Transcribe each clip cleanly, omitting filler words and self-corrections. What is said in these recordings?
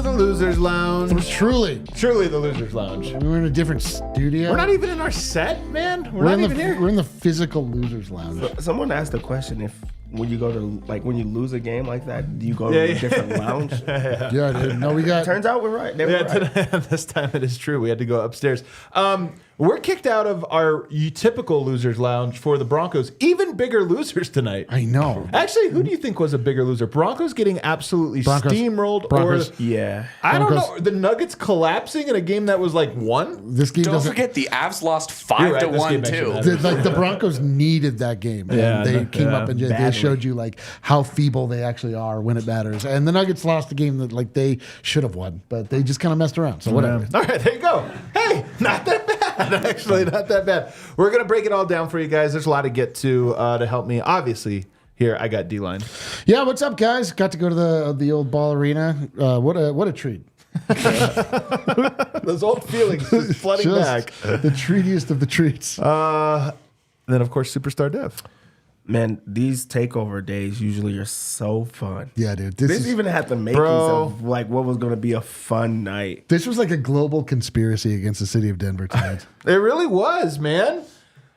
to the Losers Lounge. Truly the Losers Lounge. We're in a different studio. We're not even in our set, man. We're not even here. We're in the physical Losers Lounge. Someone asked a question if when you go to when you lose a game like that, do you go to a different lounge? Yeah, dude. No, we got. Turns out we're right. They were right. This time it is true. We had to go upstairs. We're kicked out of our typical Losers Lounge for the Broncos. Even bigger losers tonight. I know. Actually, who do you think was a bigger loser? Broncos getting absolutely steamrolled, Broncos. or Yeah. I don't know. The Nuggets collapsing in a game that was like one. This game Don't doesn't. forget the Avs lost 5-1 too. The Broncos needed that game. And they came up and they showed you like how feeble they actually are when it matters. And the Nuggets lost a game that like they should have won, but they just kind of messed around. So whatever. All right, there you go. Hey, not that bad. Actually, not that bad. We're gonna break it all down for you guys. There's a lot to get to help me. Obviously, here I got D-line. Yeah, what's up, guys? Got to go to the old ball arena. What a treat. Those old feelings just flooding back. The treatiest of the treats. Then of course, Superstar Dev. Man, these takeover days usually are so fun. Yeah, dude. This even had the makings of like what was going to be a fun night. This was like a global conspiracy against the city of Denver tonight. It really was, man.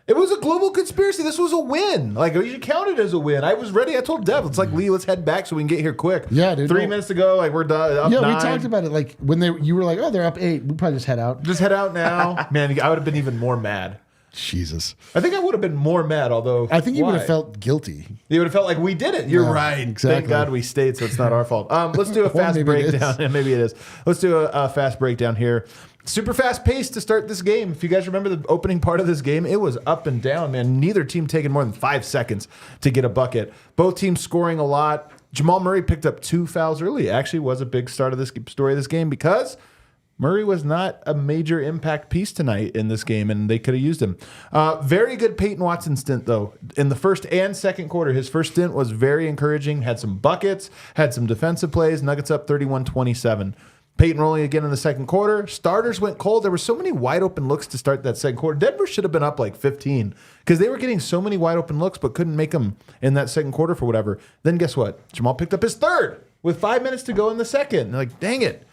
It was a global conspiracy. This was a win. Like, you should count it as a win. I was ready. I told Dev, it's like, Lee, let's head back so we can get here quick. Yeah, dude. 3 minutes to go. Like, we're done. Up 9. We talked about it. Like, when you were like, oh, they're up 8. We'll probably just head out. Just head out now. Man, I would have been even more mad. Jesus. I think I would have been more mad, although. I think you would have felt guilty. You would have felt like we did it. You're right. Exactly. Thank God we stayed, so it's not our fault. Let's do a fast breakdown. Maybe it is. Let's do a fast breakdown here. Super fast pace to start this game. If you guys remember the opening part of this game, it was up and down, man. Neither team taking more than 5 seconds to get a bucket. Both teams scoring a lot. Jamal Murray picked up 2 fouls early. Actually was a big start of this story of this game because Murray was not a major impact piece tonight in this game, and they could have used him. Very good Peyton Watson stint, though. In the first and second quarter, his first stint was very encouraging. Had some buckets, had some defensive plays. Nuggets up 31-27. Peyton rolling again in the second quarter. Starters went cold. There were so many wide open looks to start that second quarter. Denver should have been up like 15 because they were getting so many wide open looks but couldn't make them in that second quarter for whatever. Then guess what? Jamal picked up his third with 5 minutes to go in the second. Like, dang it.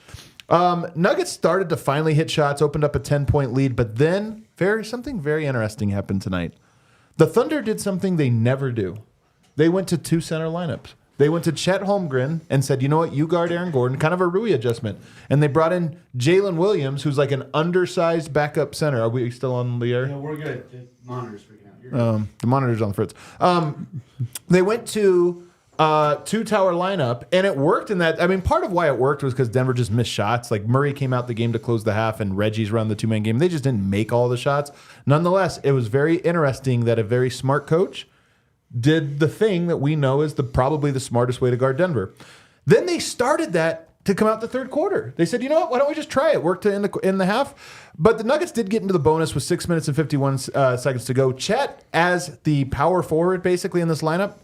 Nuggets started to finally hit shots, opened up a 10-point lead, but then something very interesting happened tonight. The Thunder did something they never do. They went to 2 center lineups. They went to Chet Holmgren and said, you know what, you guard Aaron Gordon, kind of a Rui adjustment. And they brought in Jalen Williams, who's like an undersized backup center. Are we still on the air? Yeah, we're good. The monitor's freaking out. You're good. The monitor's on the fritz. They went to 2-tower lineup, and it worked in that. I mean, part of why it worked was because Denver just missed shots. Like, Murray came out the game to close the half, and Reggie's run the 2-man game. They just didn't make all the shots. Nonetheless, it was very interesting that a very smart coach did the thing that we know is probably the smartest way to guard Denver. Then they started that to come out the third quarter. They said, you know what, why don't we just try it? Worked in the half. But the Nuggets did get into the bonus with 6 minutes and 51 seconds to go. Chet, as the power forward basically in this lineup,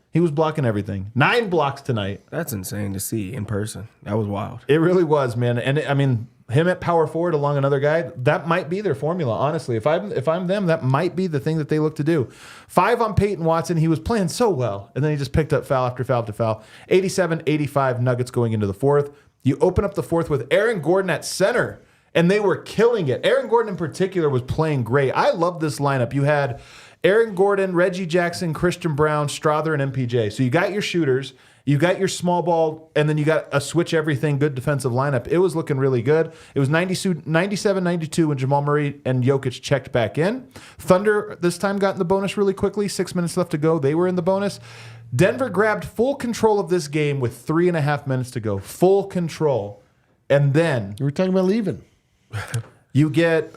he was blocking everything. 9 blocks tonight. That's insane to see in person. That was wild. It really was, man. And I mean, him at power forward along another guy, that might be their formula, honestly. If I'm them, that might be the thing that they look to do. 5 on Peyton Watson. He was playing so well, and then he just picked up foul after foul after foul. 87-85 Nuggets going into the fourth. You open up the fourth with Aaron Gordon at center, and they were killing it. Aaron Gordon in particular was playing great. I love this lineup. You had Aaron Gordon, Reggie Jackson, Christian Brown, Strother, and MPJ. So you got your shooters, you got your small ball, and then you got a switch everything good defensive lineup. It was looking really good. It was 97-92 when Jamal Murray and Jokic checked back in. Thunder this time got in the bonus really quickly. 6 minutes left to go. They were in the bonus. Denver grabbed full control of this game with 3.5 minutes to go. Full control. And then We were talking about leaving. you get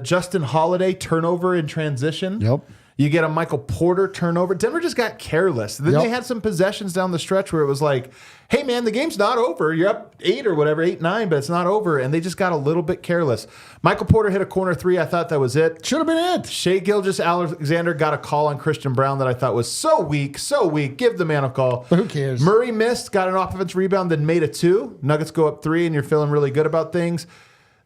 Justin Holiday turnover in transition. Yep. You get a Michael Porter turnover. Denver just got careless. Then Yep. they had some possessions down the stretch where it was like, hey, man, the game's not over. You're up 8 or whatever, 8-9, but it's not over. And they just got a little bit careless. Michael Porter hit a corner 3. I thought that was it. Should have been it. Shai Gilgeous-Alexander got a call on Christian Brown that I thought was so weak, so weak. Give the man a call. Who cares? Murray missed, got an offensive rebound, then made a 2. Nuggets go up 3, and you're feeling really good about things.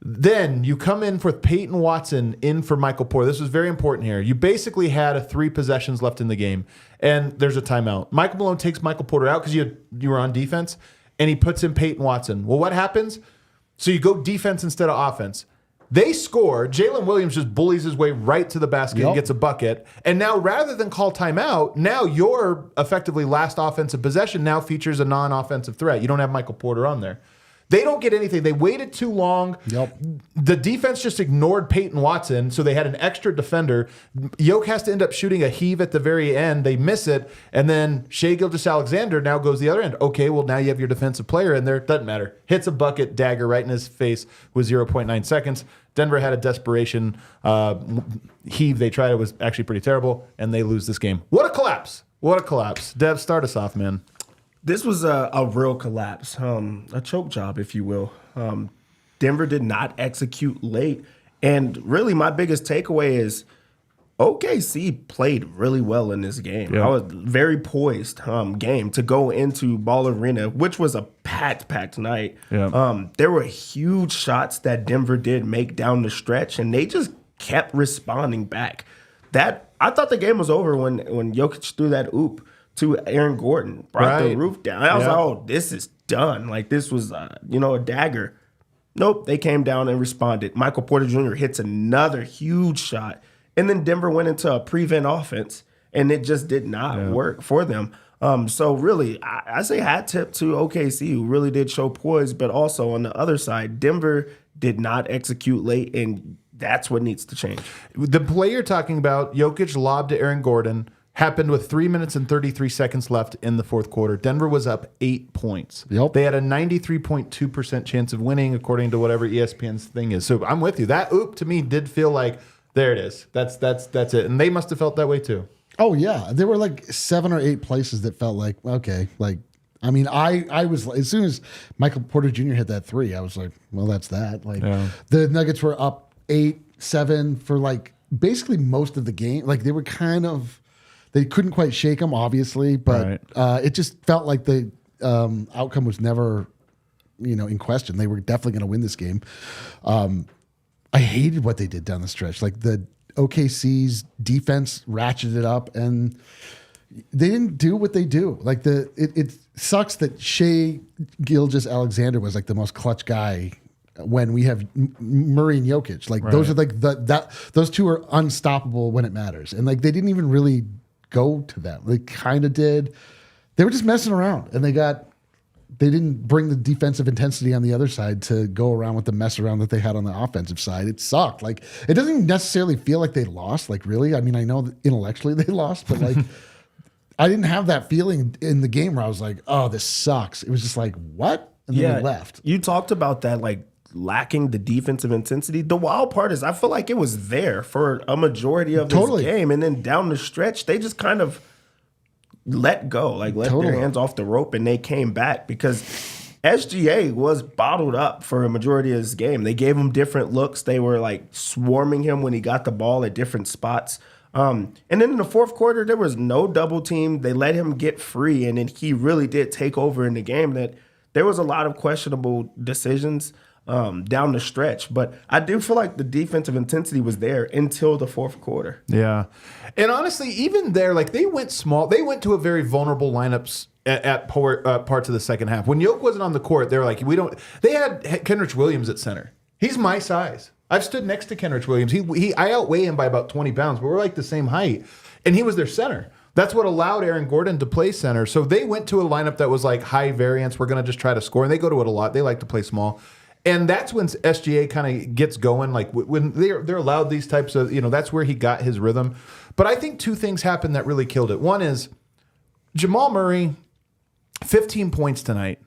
Then you come in for Peyton Watson in for Michael Porter. This was very important here. You basically had 3 possessions left in the game, and there's a timeout. Michael Malone takes Michael Porter out because you were on defense, and he puts in Peyton Watson. Well, what happens? So you go defense instead of offense. They score. Jalen Williams just bullies his way right to the basket and gets a bucket. And now rather than call timeout, now your effectively last offensive possession now features a non-offensive threat. You don't have Michael Porter on there. They don't get anything. They waited too long. Yep. The defense just ignored Peyton Watson, so they had an extra defender. Jokic has to end up shooting a heave at the very end. They miss it, and then Shai Gilgeous-Alexander now goes the other end. Okay, well, now you have your defensive player in there. Doesn't matter. Hits a bucket, dagger right in his face with 0.9 seconds. Denver had a desperation heave they tried. It was actually pretty terrible, and they lose this game. What a collapse. What a collapse. Dev, start us off, man. This was a real collapse, a choke job, if you will. Denver did not execute late. And really my biggest takeaway is OKC played really well in this game. Yeah. I was very poised game to go into Ball Arena, which was a packed night. Yeah. There were huge shots that Denver did make down the stretch, and they just kept responding back. I thought the game was over when Jokic threw that oop to Aaron Gordon, brought the roof down. I was like, oh, this is done. Like, this was, a dagger. Nope, they came down and responded. Michael Porter Jr. hits another huge shot. And then Denver went into a prevent offense, and it just did not work for them. So really, I say hat tip to OKC, who really did show poise, but also on the other side, Denver did not execute late, and that's what needs to change. The play you're talking about, Jokic lobbed to Aaron Gordon, happened with 3 minutes and 33 seconds left in the fourth quarter. Denver was up 8 points. Yep. They had a 93.2% chance of winning, according to whatever ESPN's thing is. So I'm with you. That oop to me did feel like, there it is. That's it. And they must have felt that way too. Oh yeah, there were like 7 or 8 places that felt like, okay, like, I mean, I was, as soon as Michael Porter Jr. hit that 3, I was like, well, that's that. Like, the Nuggets were up 8-7 for like basically most of the game. Like, they were kind of, they couldn't quite shake them, obviously, but it just felt like the outcome was never, in question. They were definitely going to win this game. I hated what they did down the stretch. Like, the OKC's defense ratcheted up, and they didn't do what they do. Like, it sucks that Shai Gilgeous-Alexander was like the most clutch guy when we have Murray and Jokic. Like, those are like those two are unstoppable when it matters, and like they didn't even really go to them. They kind of did. They were just messing around, and they didn't bring the defensive intensity on the other side to go around with the mess around that they had on the offensive side. It sucked. Like, it doesn't necessarily feel like they lost. Like, really? I mean, I know that intellectually they lost, but like, I didn't have that feeling in the game where I was like, oh, this sucks. It was just like, what? And then they left. You talked about that, like, lacking the defensive intensity. The wild part is I feel like it was there for a majority of this game, and then down the stretch, they just kind of let go, like let their hands off the rope, and they came back because SGA was bottled up for a majority of this game. They gave him different looks. They were like swarming him when he got the ball at different spots. And then in the fourth quarter, there was no double team. They let him get free, and then he really did take over in the game. That there was a lot of questionable decisions down the stretch, but I do feel like the defensive intensity was there until the fourth quarter. Yeah, and honestly, even there, like they went small. They went to a very vulnerable lineups at parts of the second half. When Jokic wasn't on the court, they were like, we don't. They had Kenrich Williams at center. He's my size. I've stood next to Kenrich Williams. I outweigh him by about 20 pounds, but we're like the same height, and he was their center. That's what allowed Aaron Gordon to play center. So they went to a lineup that was like high variance. We're going to just try to score, and they go to it a lot. They like to play small. And that's when SGA kind of gets going, like when they're allowed these types of, that's where he got his rhythm. But I think 2 things happened that really killed it. One is Jamal Murray, 15 points tonight,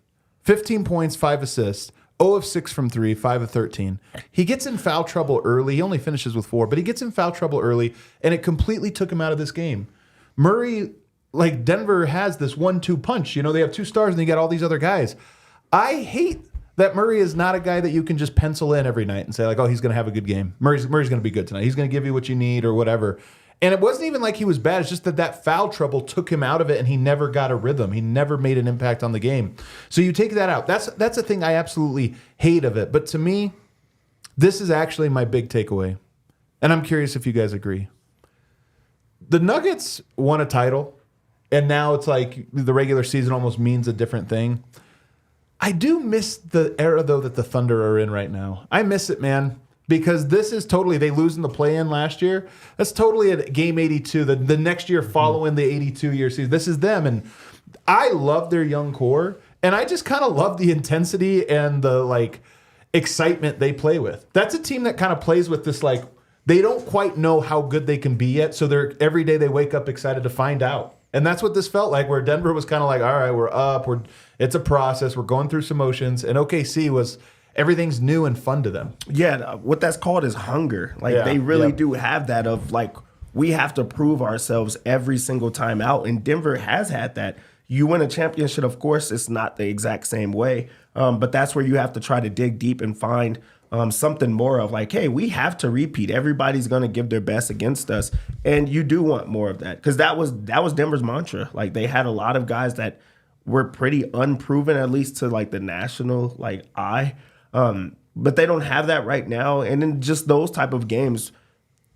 15 points, 5 assists, 0 of 6 from 3, 5 of 13. He gets in foul trouble early. He only finishes with 4, but he gets in foul trouble early, and it completely took him out of this game. Murray, like Denver has this 1-2 punch. They have 2 stars, and they got all these other guys. I hate that Murray is not a guy that you can just pencil in every night and say, like, oh, he's going to have a good game. Murray's going to be good tonight. He's going to give you what you need or whatever. And it wasn't even like he was bad. It's just that foul trouble took him out of it, and he never got a rhythm. He never made an impact on the game. So you take that out. That's a thing I absolutely hate of it. But to me, this is actually my big takeaway. And I'm curious if you guys agree. The Nuggets won a title, and now it's like the regular season almost means a different thing. I do miss the era, though, that the Thunder are in right now. I miss it, man, because this is totally, they lose in the play-in last year. That's totally a game 82, the next year following the 82-year season. This is them, and I love their young core, and I just kind of love the intensity and the, like, excitement they play with. That's a team that kind of plays with this, like, they don't quite know how good they can be yet, so they're every day they wake up excited to find out. And that's what this felt like, where Denver was kind of like, all right, we're up, it's a process, we're going through some motions, and OKC was everything's new and fun to them. Yeah, what that's called is hunger. Like they really do have that of like, we have to prove ourselves every single time out, and Denver has had that. You win a championship, of course, it's not the exact same way, but that's where you have to try to dig deep and find something more of like, hey, we have to repeat. Everybody's going to give their best against us, and you do want more of that, because that was Denver's mantra. Like they had a lot of guys that were pretty unproven, at least to like the national like eye, but they don't have that right now. And in just those type of games,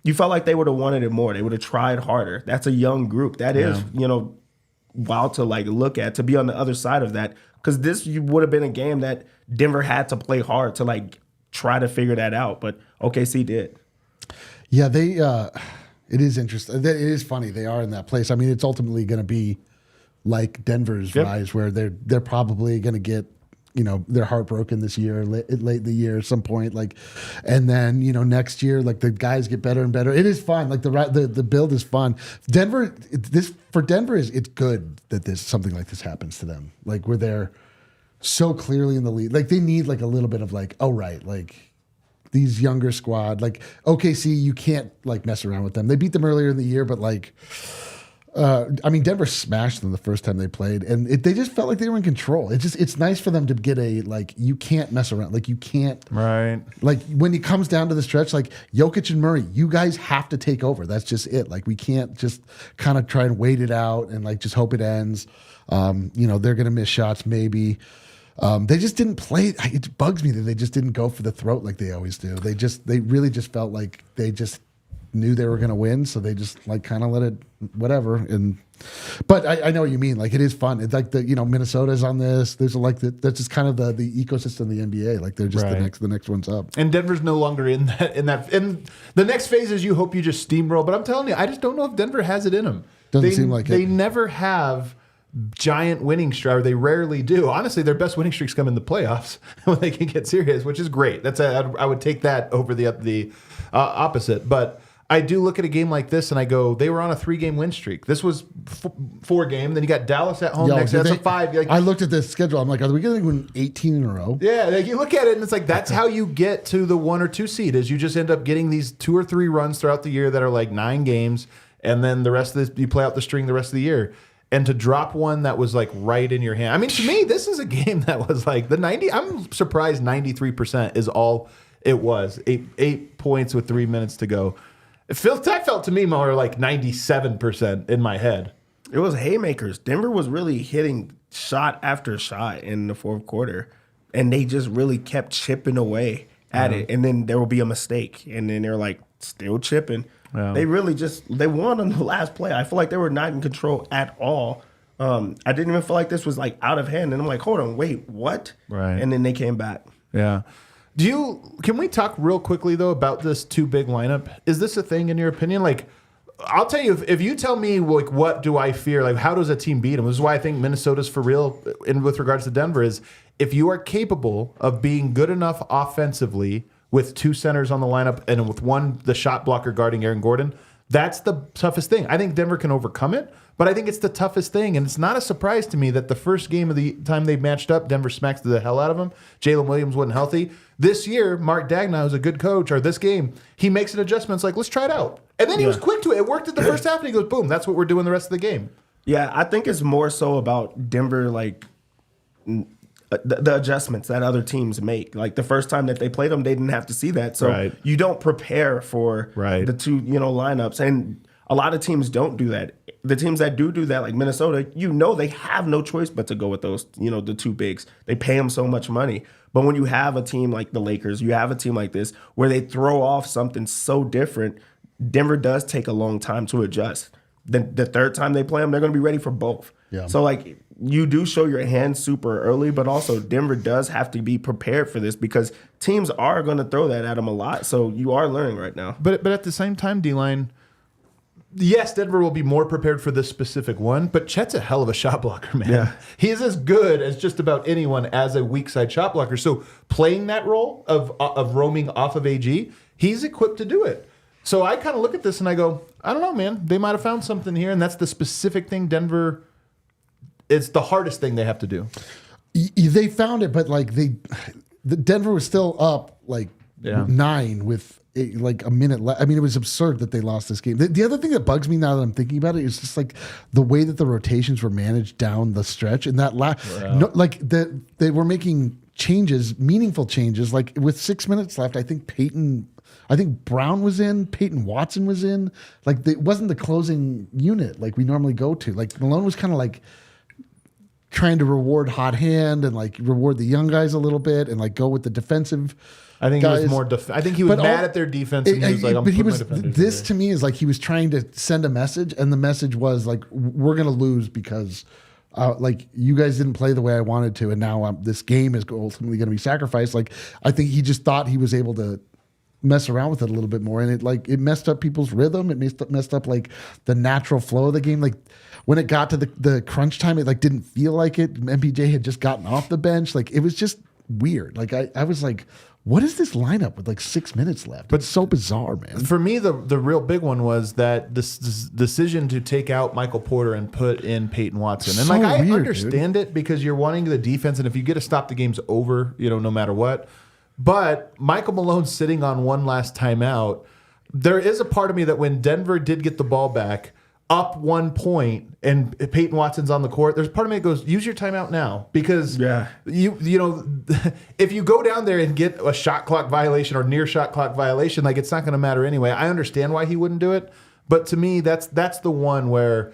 you felt like they would have wanted it more. They would have tried harder. That's a young group. That is, wild to like look at, to be on the other side of that, because this would have been a game that Denver had to play hard to like try to figure that out, but OKC did. Yeah, they. It is interesting. It is funny. They are in that place. I mean, it's ultimately going to be like Denver's rise, where they're probably going to get their heart broken this year, late in the year at some point, like, and then next year, like the guys get better and better. It is fun. Like the build is fun. Denver, for Denver it's good that something like this happens to them. Like where they're so clearly in the lead. Like they need like a little bit of like, oh right, like these younger squad, like OKC, you can't like mess around with them. They beat them earlier in the year, but like, I mean, Denver smashed them the first time they played, and they just felt like they were in control. It's nice for them to get like, you can't mess around. Like you can't, right? Like when it comes down to the stretch, like Jokic and Murray, you guys have to take over. That's just it. Like we can't just kind of try and wait it out and like just hope it ends. They're gonna miss shots maybe. They just didn't play. It bugs me that they just didn't go for the throat like they always do. They really just felt like they just knew they were going to win, so they just like kind of let it whatever. But I know what you mean. Like it is fun. It's like Minnesota's on this. There's that's just kind of the ecosystem of the NBA. Like they're just the next one's up. And Denver's no longer in that. And the next phase is you hope you just steamroll. But I'm telling you, I just don't know if Denver has it in them. Doesn't seem like they never have giant winning streak, or they rarely do. Honestly, their best winning streaks come in the playoffs when they can get serious, which is great. I would take that over the opposite. But I do look at a game like this and I go, they were on a 3-game win streak. This was 4 game. Then you got Dallas at home next. That's a 5. Like, I looked at the schedule. I'm like, are we going to win 18 in a row? Yeah, like you look at it and it's like that's how you get to the 1 or 2 seed. Is you just end up getting these 2 or 3 runs throughout the year that are like 9 games, and then the rest of this you play out the string the rest of the year. And to drop one that was like right in your hand. I mean, to me, this is a game that was like the 90. I'm surprised 93% is all it was. 8 points with 3 minutes to go. That felt to me more like 97% in my head. It was haymakers. Denver was really hitting shot after shot in the fourth quarter, and they just really kept chipping away at it. And then there will be a mistake, and then they're like still chipping. Yeah. They really they won on the last play. I feel like they were not in control at all. I didn't even feel like this was like out of hand. And I'm like, hold on, wait, what? Right. And then they came back. Yeah. Can we talk real quickly though about this 2 big lineup? Is this a thing in your opinion? Like, I'll tell you, if you tell me like what do I fear, like how does a team beat them? This is why I think Minnesota's for real with regards to Denver is if you are capable of being good enough offensively with 2 centers on the lineup and with the shot blocker guarding Aaron Gordon, that's the toughest thing. I think Denver can overcome it, but I think it's the toughest thing. And it's not a surprise to me that the first game of the time they matched up, Denver smacked the hell out of them. Jalen Williams wasn't healthy. This year, Mark Daigneault, who's a good coach, or this game, he makes an adjustment. It's like, let's try it out. And then he was quick to it. It worked at the first half, and he goes, boom, that's what we're doing the rest of the game. Yeah, I think it's more so about Denver, like, the adjustments that other teams make. Like the first time that they played them, they didn't have to see that. So you don't prepare for the 2, lineups. And a lot of teams don't do that. The teams that do that, like Minnesota, they have no choice but to go with those, the 2 bigs. They pay them so much money. But when you have a team like the Lakers, you have a team like this where they throw off something so different, Denver does take a long time to adjust. The third time they play them, they're going to be ready for both. Yeah. So like you do show your hand super early, but also Denver does have to be prepared for this because teams are going to throw that at them a lot. So you are learning right now. But at the same time, D-line, yes, Denver will be more prepared for this specific one, but Chet's a hell of a shot blocker, man. Yeah. He is as good as just about anyone as a weak side shot blocker. So playing that role of roaming off of AG, he's equipped to do it. So I kind of look at this and I go, I don't know, man. They might have found something here, and that's the specific thing Denver. It's the hardest thing they have to do. They found it, but like the Denver was still up like 9 with like a minute left. I mean, it was absurd that they lost this game. The other thing that bugs me now that I'm thinking about it is just like the way that the rotations were managed down the stretch, and that they were making changes, meaningful changes. Like with 6 minutes left, I think Brown was in, Peyton Watson was in. Like it wasn't the closing unit like we normally go to. Like Malone was kind of like trying to reward hot hand and like reward the young guys a little bit and like go with the defensive. I think guys. he was more. I think he was mad at their defense. And he was like, but he was. This to me is like he was trying to send a message, and the message was like, we're gonna lose because. Like you guys didn't play the way I wanted to, and now this game is ultimately going to be sacrificed. Like I think he just thought he was able to mess around with it a little bit more, and it messed up people's rhythm. It messed up like the natural flow of the game. Like when it got to the crunch time, it like didn't feel like it. MPJ had just gotten off the bench. Like it was just weird. Like I was like, what is this lineup with like 6 minutes left? But it's so bizarre, man. For me, the real big one was that this decision to take out Michael Porter and put in Peyton Watson. And So like I weird, understand it because you're wanting the defense, and if you get to stop, the game's over, no matter what. But Michael Malone sitting on one last timeout, there is a part of me that when Denver did get the ball back, up 1 point and Peyton Watson's on the court, there's part of me that goes, use your timeout now, because if you go down there and get a shot clock violation or near shot clock violation, like it's not going to matter anyway. I understand why he wouldn't do it, but to me that's the one where,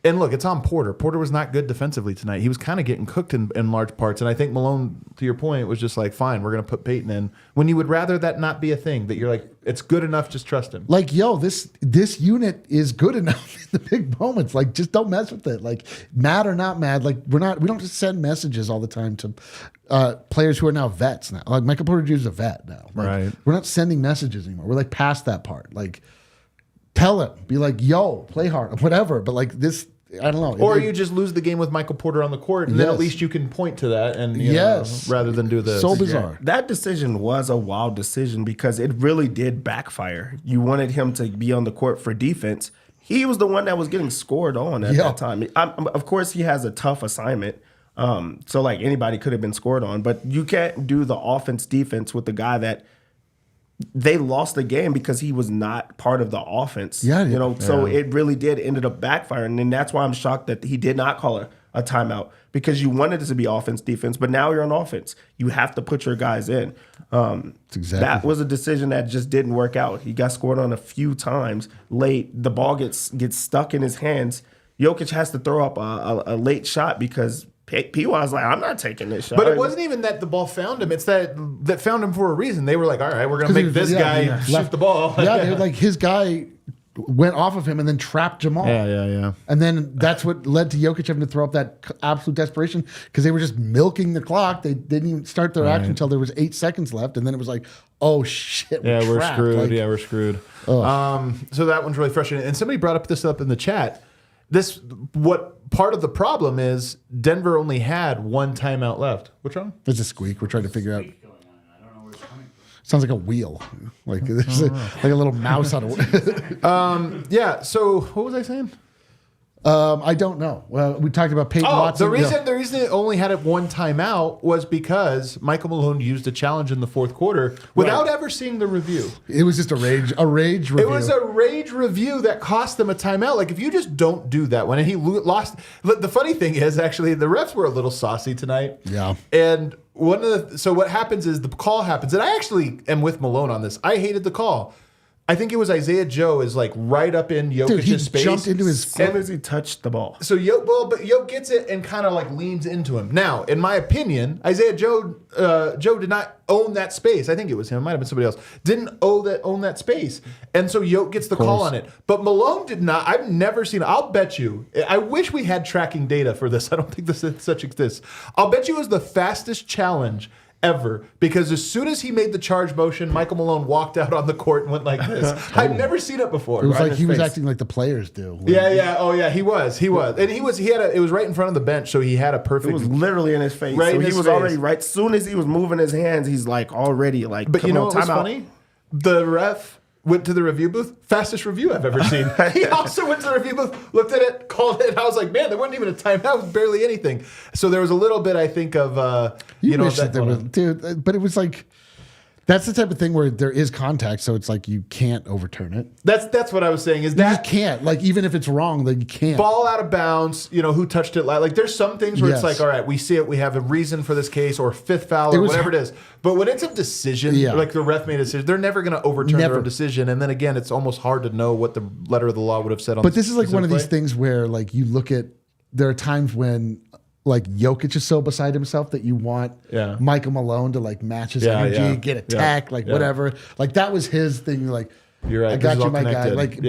and look, it's on Porter. Porter was not good defensively tonight. He was kind of getting cooked in large parts, and I think Malone, to your point, was just like, fine, we're going to put Peyton in, when you would rather that not be a thing, that you're like, it's good enough, just trust him. Like, yo, this unit is good enough in the big moments. Like, just don't mess with it. Like, mad or not mad, like we don't just send messages all the time to players who are now vets now. Like Michael Porter Jr. is a vet now. Like, right. We're not sending messages anymore. We're like past that part. Like, tell him, be like, yo, play hard, whatever. But like this, I don't know. Or you just lose the game with Michael Porter on the court, and then at least you can point to that, and rather than do this. So bizarre. That decision was a wild decision because it really did backfire. You wanted him to be on the court for defense. He was the one that was getting scored on at that time. Of course, he has a tough assignment. So like anybody could have been scored on, but you can't do the offense defense with the guy that they lost the game because he was not part of the offense. So it really did ended up backfiring. And that's why I'm shocked that he did not call a timeout, because you wanted it to be offense, defense, but now you're on offense. You have to put your guys in. That was a decision that just didn't work out. He got scored on a few times late. The ball gets stuck in his hands. Jokic has to throw up a late shot because P was like, I'm not taking this shot. But it wasn't even that the ball found him. It's that found him for a reason. They were like, all right, we're going to make this guy shoot the ball. Dude, like his guy went off of him and then trapped Jamal. Yeah. And then that's what led to Jokic having to throw up that absolute desperation, because they were just milking the clock. They didn't even start their action until there was 8 seconds left. And then it was like, oh, shit, we're trapped. screwed. Like, we're screwed. So that one's really frustrating. And somebody brought this up in the chat. What part of the problem is Denver only had one timeout left. What's wrong? It's a squeak. We're trying to figure out. I don't know where it's coming from. Sounds like a wheel, like there's like a little mouse on a. Yeah. So what was I saying? I don't know. Well, we talked about Peyton Watson. The reason it only had it one timeout was because Michael Malone used a challenge in the fourth quarter without ever seeing the review. It was just a rage review. It was a rage review that cost them a timeout. Like, if you just don't do that one, and he lost. The funny thing is, actually, the refs were a little saucy tonight. Yeah. And so what happens is the call happens, and I actually am with Malone on this. I hated the call. I think it was Isaiah Joe is like right up in Jokic's space. Jumped into his As soon as he touched the ball. So Jokic gets it and kind of like leans into him. Now, in my opinion, Isaiah Joe did not own that space. I think it was him. It might have been somebody else. Didn't own that space. And so Jokic gets the call on it. But Malone did not. I've never seen it. I'll bet you. I wish we had tracking data for this. I don't think such exists. I'll bet you it was the fastest challenge ever, because as soon as he made the charge motion, Michael Malone walked out on the court and went like this. I've never seen it before. It was like he was acting like the players do. Yeah. He was, and it was right in front of the bench, so he had a perfect. It was literally in his face. Right, so he was already right. As soon as he was moving his hands, he's like already like. But you know what was funny? The ref went to the review booth. Fastest review I've ever seen. He also went to the review booth, looked at it, called it. And I was like, man, there wasn't even a timeout. It was barely anything. So there was a little bit, I think, of dude. But it was like, that's the type of thing where there is contact, so it's like you can't overturn it. That's what I was saying. Is that you can't, like, even if it's wrong, like you can't. Ball out of bounds. Who touched it? Like there's some things where it's like, all right, we see it, we have a reason for this case, or fifth foul, or whatever it is. But when it's a decision, like the ref made a decision, they're never going to overturn their own decision. And then again, it's almost hard to know what the letter of the law would have said on. But this is like one of these things where, like, you look at. There are times when, like, Jokic is so beside himself that you want Michael Malone to like match his energy, get attacked, whatever. Like that was his thing. Like, you're right. I got you, my guy. Like,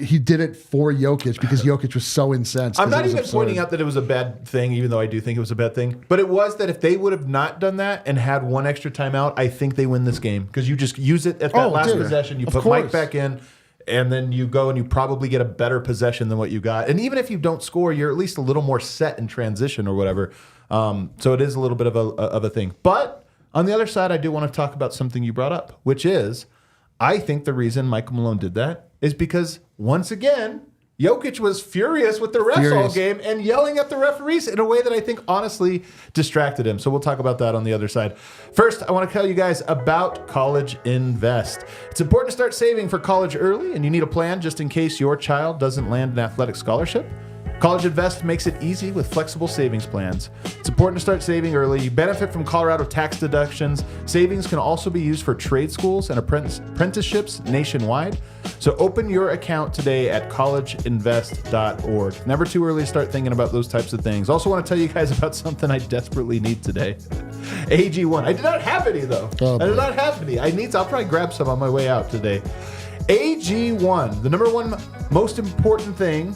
he did it for Jokic because Jokic was so incensed. I'm not even pointing out that it was a bad thing, even though I do think it was a bad thing. But it was that if they would have not done that and had one extra timeout, I think they win this game, because you just use it at that last possession. You put Mike back in. And then you go and you probably get a better possession than what you got. And even if you don't score, you're at least a little more set in transition or whatever. So it is a little bit of a thing. But on the other side, I do want to talk about something you brought up, which is I think the reason Michael Malone did that is because, once again, Jokic was furious with the refs all game and yelling at the referees in a way that I think honestly distracted him. So we'll talk about that on the other side. First, I want to tell you guys about College Invest. It's important to start saving for college early, and you need a plan just in case your child doesn't land an athletic scholarship. College Invest makes it easy with flexible savings plans. It's important to start saving early. You benefit from Colorado tax deductions. Savings can also be used for trade schools and apprenticeships nationwide. So open your account today at collegeinvest.org. Never too early to start thinking about those types of things. Also want to tell you guys about something I desperately need today. AG1. I did not have any, though. I did not have any. I'll probably grab some on my way out today. AG1, the number one most important thing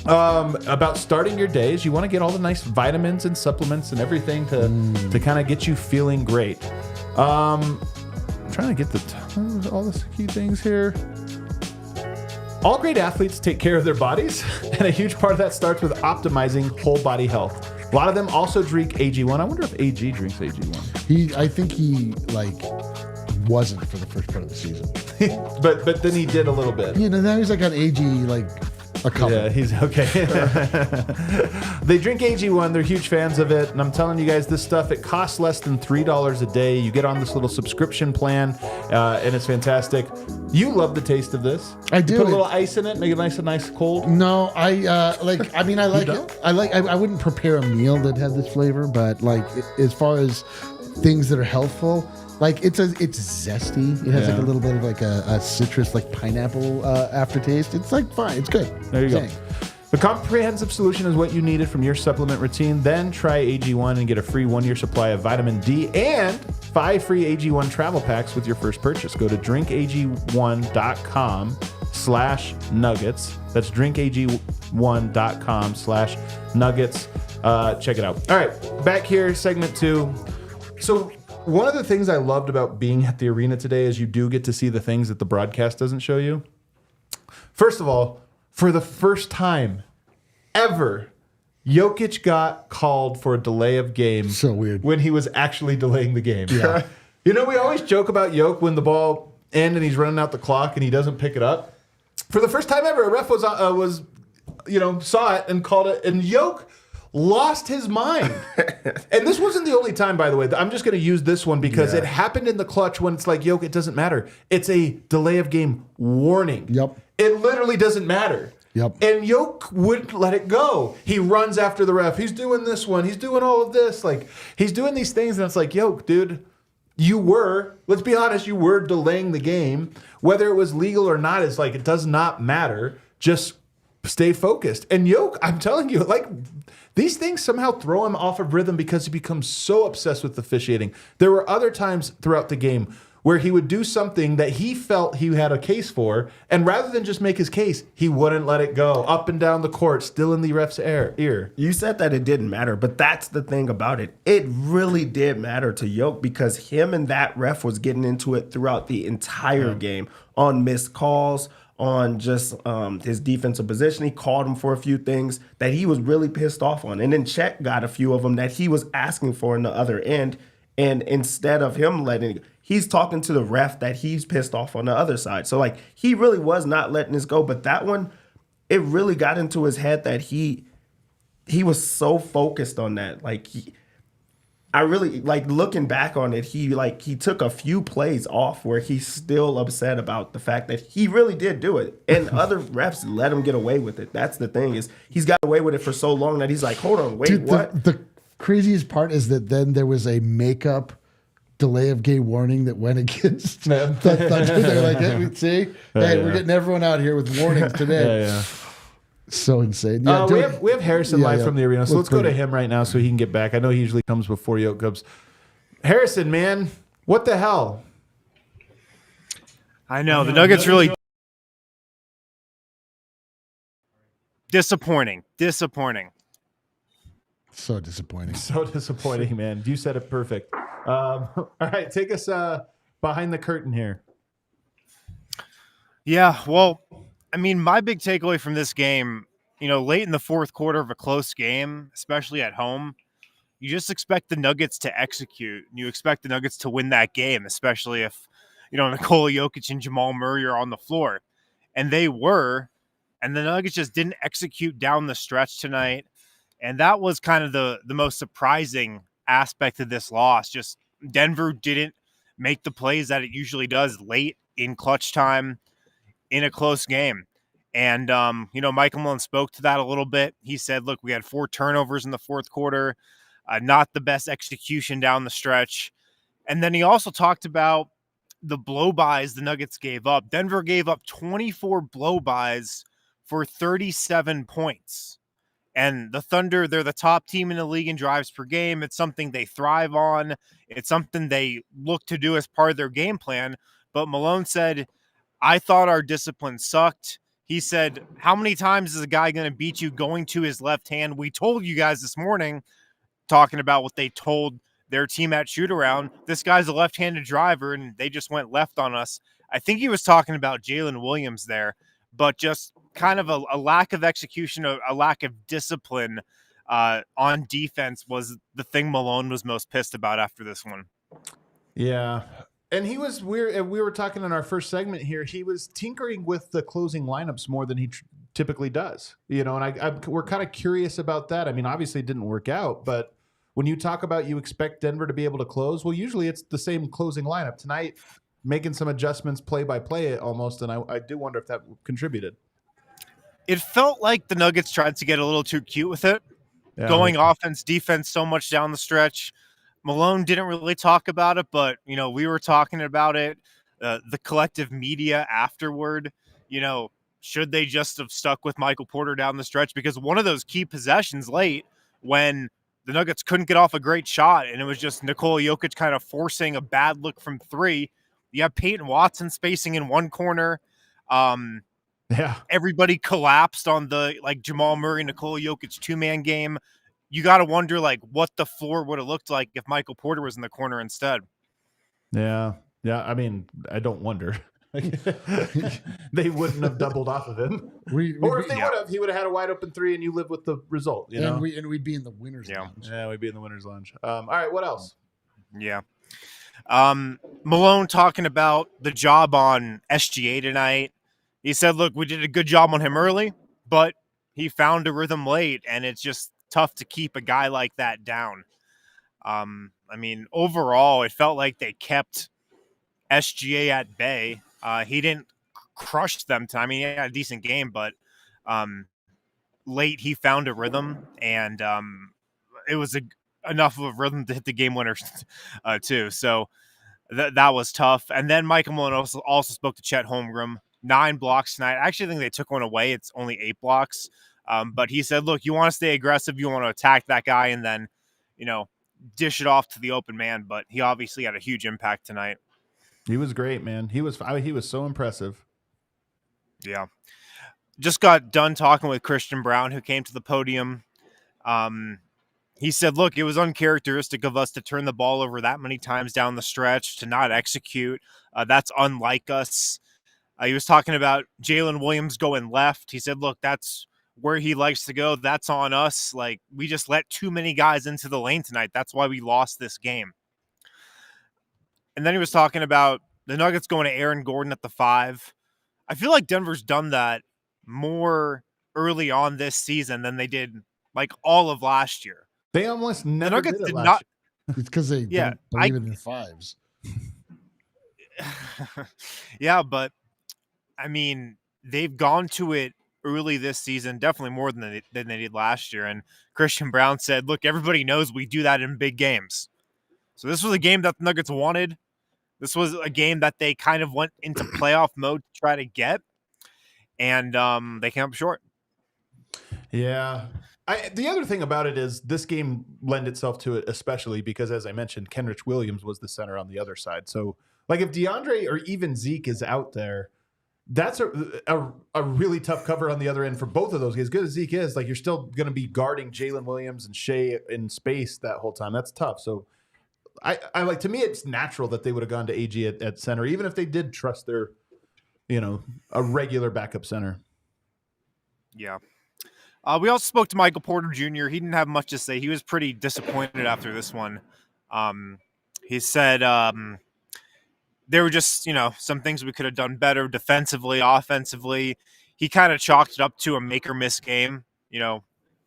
about starting your day is you want to get all the nice vitamins and supplements and everything to kind of get you feeling great. I'm trying to get all the key things here. All great athletes take care of their bodies, and a huge part of that starts with optimizing whole body health. A lot of them also drink AG1. I wonder if AG drinks AG1. I think he wasn't for the first part of the season, but then he did a little bit. Now he's like on AG a couple. Yeah, he's okay. They drink AG1. They're huge fans of it. And I'm telling you guys, this stuff, it costs less than $3 a day. You get on this little subscription plan, and it's fantastic. You love the taste of this. I do. You put a little ice in it, make it nice cold. No, I like it. I wouldn't prepare a meal that had this flavor, but like as far as things that are healthful, like it's zesty. It has like a little bit of like a citrus, like pineapple aftertaste. It's like fine. It's good. There you go. The comprehensive solution is what you needed from your supplement routine. Then try AG1 and get a free 1-year supply of vitamin D and 5 free AG1 travel packs with your first purchase. Go to drinkag1.com/nuggets. That's drinkag1.com/nuggets. Check it out. All right, back here, segment 2. So one of the things I loved about being at the arena today is you do get to see the things that the broadcast doesn't show you. First of all, for the first time ever, Jokic got called for a delay of game. So weird. When he was actually delaying the game. Yeah. We always joke about Jokic when the ball ends and he's running out the clock and he doesn't pick it up. For the first time ever, a ref saw it and called it, and Jokic lost his mind. And this wasn't the only time, by the way. I'm just going to use this one because it happened in the clutch when it's like, Jokic, it doesn't matter. It's a delay of game warning. Yep. It literally doesn't matter. Yep. And Jokic wouldn't let it go. He runs after the ref. He's doing this one. He's doing all of this. Like, he's doing these things, and it's like, Jokic, dude, let's be honest, you were delaying the game. Whether it was legal or not, it's like, it does not matter. Just stay focused. And Yoke, I'm telling you, like, these things somehow throw him off of rhythm because he becomes so obsessed with officiating. There were other times throughout the game where he would do something that he felt he had a case for, and rather than just make his case, he wouldn't let it go. Up and down the court, still in the ref's ear. You said that it didn't matter, but that's the thing about it. It really did matter to Yoke because him and that ref was getting into it throughout the entire game on missed calls, on just his defensive position. He called him for a few things that he was really pissed off on. And then Chet got a few of them that he was asking for in the other end. And instead of him letting it go, he's talking to the ref that he's pissed off on the other side. So, like, he really was not letting this go. But that one, it really got into his head that he was so focused on that. Like, I really, like, looking back on it, he took a few plays off where he's still upset about the fact that he really did do it. And other refs let him get away with it. That's the thing, is he's got away with it for so long that he's like, hold on, wait, Dude, what? The craziest part is that then there was a makeup delay of game warning that went against the Thunder. They're like, hey, see? We're getting everyone out here with warnings today. Yeah. So insane. Yeah, we have Harrison live from the arena, so let's go to it. him right now so he can get back. I know he usually comes before Yoke comes. Harrison, man, what the hell? I know, the Nuggets really disappointing. So disappointing. So disappointing, man. You said it perfect. All right, take us behind the curtain here. Yeah, well, I mean, my big takeaway from this game, late in the fourth quarter of a close game, especially at home, you just expect the Nuggets to execute. You expect the Nuggets to win that game, especially if, Nikola Jokic and Jamal Murray are on the floor. And they were, and the Nuggets just didn't execute down the stretch tonight. And that was kind of the most surprising aspect of this loss. Just Denver didn't make the plays that it usually does late in clutch time in a close game. And, Michael Malone spoke to that a little bit. He said, look, we had 4 turnovers in the fourth quarter, not the best execution down the stretch. And then he also talked about the blow-bys the Nuggets gave up. Denver gave up 24 blow-bys for 37 points. And the Thunder, they're the top team in the league in drives per game. It's something they thrive on. It's something they look to do as part of their game plan. But Malone said, I thought our discipline sucked. He said, how many times is a guy going to beat you going to his left hand? We told you guys this morning, talking about what they told their team at shoot-around. This guy's a left-handed driver, and they just went left on us. I think he was talking about Jalen Williams there, but just kind of a lack of execution, a lack of discipline on defense was the thing Malone was most pissed about after this one. Yeah. And we were talking in our first segment here, he was tinkering with the closing lineups more than he typically does. And we're kind of curious about that. I mean, obviously it didn't work out, but when you talk about you expect Denver to be able to close, well, usually it's the same closing lineup. Tonight, making some adjustments play by play almost, and I do wonder if that contributed. It felt like the Nuggets tried to get a little too cute with it, going offense, defense so much down the stretch. Malone didn't really talk about it, but, we were talking about it. The collective media afterward, should they just have stuck with Michael Porter down the stretch? Because one of those key possessions late when the Nuggets couldn't get off a great shot, and it was just Nikola Jokic kind of forcing a bad look from 3. You have Peyton Watson spacing in one corner. Everybody collapsed on the Jamal Murray, Nikola Jokic 2-man game. You got to wonder what the floor would have looked like if Michael Porter was in the corner instead. Yeah. I mean, I don't wonder. They wouldn't have doubled off of him. Or if they would have, he would have had a wide open 3 and you live with the result. And we'd be in the winner's lounge. Yeah, we'd be in the winner's lounge. All right, what else? Yeah. Malone talking about the job on SGA tonight. He said, look, we did a good job on him early, but he found a rhythm late, and it's just tough to keep a guy like that down. I mean, overall, it felt like they kept SGA at bay. He didn't crush them. I mean, he had a decent game, but late he found a rhythm, and it was enough of a rhythm to hit the game winners too. So that was tough. And then Michael Malone also spoke to Chet Holmgren. 9 blocks tonight. I actually think they took one away. It's only 8 blocks. But he said, look, you want to stay aggressive. You want to attack that guy and then, dish it off to the open man. But he obviously had a huge impact tonight. He was great, man. He was so impressive. Yeah. Just got done talking with Christian Brown, who came to the podium. He said, look, it was uncharacteristic of us to turn the ball over that many times down the stretch, to not execute. That's unlike us. He was talking about Jalen Williams going left. He said, look, that's where he likes to go. That's on us. Like, we just let too many guys into the lane tonight. That's why we lost this game. And then he was talking about the Nuggets going to Aaron Gordon at the 5. I feel like Denver's done that more early on this season than they did like all of last year. They almost never Nuggets did it did last not. year. It's because they don't believe in their 5s. Yeah, but I mean, they've gone to it early this season, definitely more than they did last year. And Christian Brown said, look, everybody knows we do that in big games. So this was a game that the Nuggets wanted. This was a game that they kind of went into playoff mode to try to get. And they came up short. Yeah. The other thing about it is this game lent itself to it, especially because, as I mentioned, Kenrich Williams was the center on the other side. So, like, if DeAndre or even Zeke is out there, that's a really tough cover on the other end for both of those guys. As good as Zeke is, like, you're still going to be guarding Jalen Williams and Shai in space that whole time. That's tough. So, I like, to me, it's natural that they would have gone to AG at center, even if they did trust their, a regular backup center. Yeah. We also spoke to Michael Porter Jr. He didn't have much to say. He was pretty disappointed after this one. He said there were just, some things we could have done better defensively, offensively. He kind of chalked it up to a make or miss game.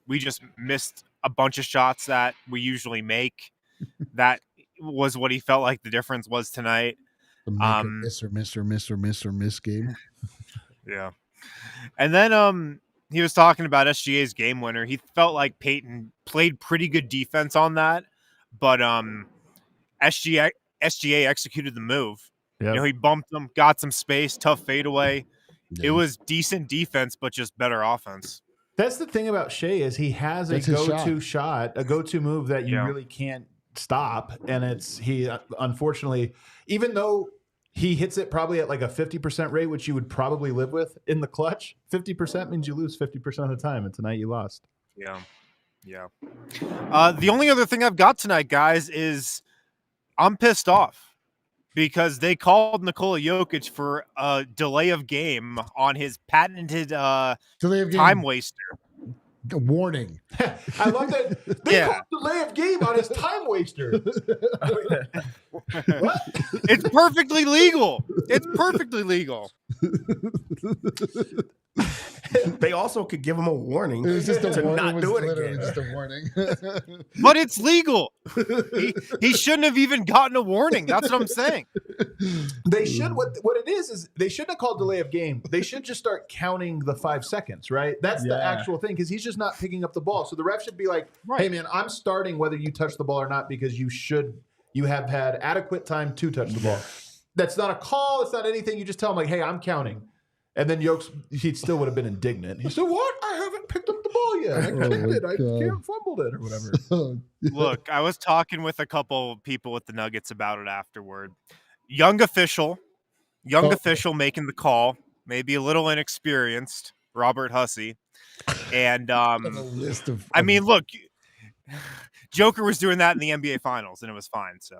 We just missed a bunch of shots that we usually make. That was what he felt like the difference was tonight. The make or miss game. Yeah. And then he was talking about SGA's game winner. He felt like Peyton played pretty good defense on that, but SGA executed the move. Yep. He bumped them, got some space, tough fadeaway. Yeah. It was decent defense, but just better offense. That's the thing about Shai is he has a go-to shot, a go-to move that you really can't stop. And he unfortunately, even though he hits it probably at like a 50% rate, which you would probably live with in the clutch, 50% means you lose 50% of the time. And tonight you lost. Yeah. Yeah. The only other thing I've got tonight, guys, is I'm pissed off because they called Nikola Jokic for a delay of game on his patented time waster. Warning. I love that. They called delay of game on his time waster. What? It's perfectly legal. It's perfectly legal. They also could give him a warning. It was just a warning. Not do it again. Just a warning. But it's legal. He shouldn't have even gotten a warning. That's what I'm saying. They should. What it is they shouldn't have called delay of game. They should just start counting the 5 seconds, right? That's the actual thing, because he's just not picking up the ball. So the ref should be like, hey, man, I'm starting whether you touch the ball or not because you have had adequate time to touch the ball. That's not a call. It's not anything. You just tell him, like, hey, I'm counting. And then he still would have been indignant. He said, what? I haven't picked up the ball yet. I kicked it. I can't fumbled it or whatever. Look, I was talking with a couple people with the Nuggets about it afterward. Young official making the call, maybe a little inexperienced, Robert Hussey. And I mean, look, Joker was doing that in the NBA Finals, and it was fine. So,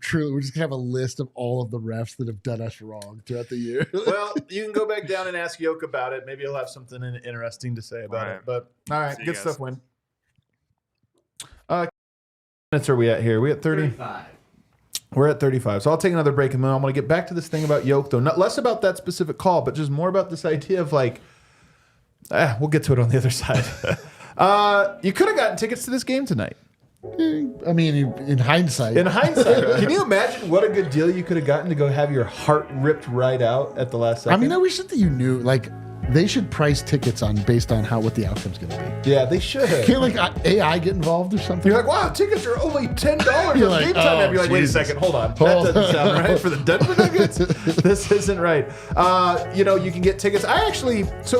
truly, we're just gonna have a list of all of the refs that have done us wrong throughout the year. Well, you can go back down and ask Yoke about it. Maybe he'll have something interesting to say about it. But all right, good stuff, Win. Minutes are we at here? We at 30? 35. We're at 35. So I'll take another break, and then I'm going to get back to this thing about Yoke, though. Not less about that specific call, but just more about this idea of like. We'll get to it on the other side. You could have gotten tickets to this game tonight. I mean, in hindsight. Can you imagine what a good deal you could have gotten to go have your heart ripped right out at the last second? I mean, I wish that you knew. Like, they should price tickets based on what the outcome's going to be. Yeah, they should. Can't like AI get involved or something? You're like, wow, tickets are only $10 You're on like, game time. oh, You're like, wait a Jesus. second, hold on. That doesn't sound right for the Denver Nuggets. This isn't right. You can get tickets.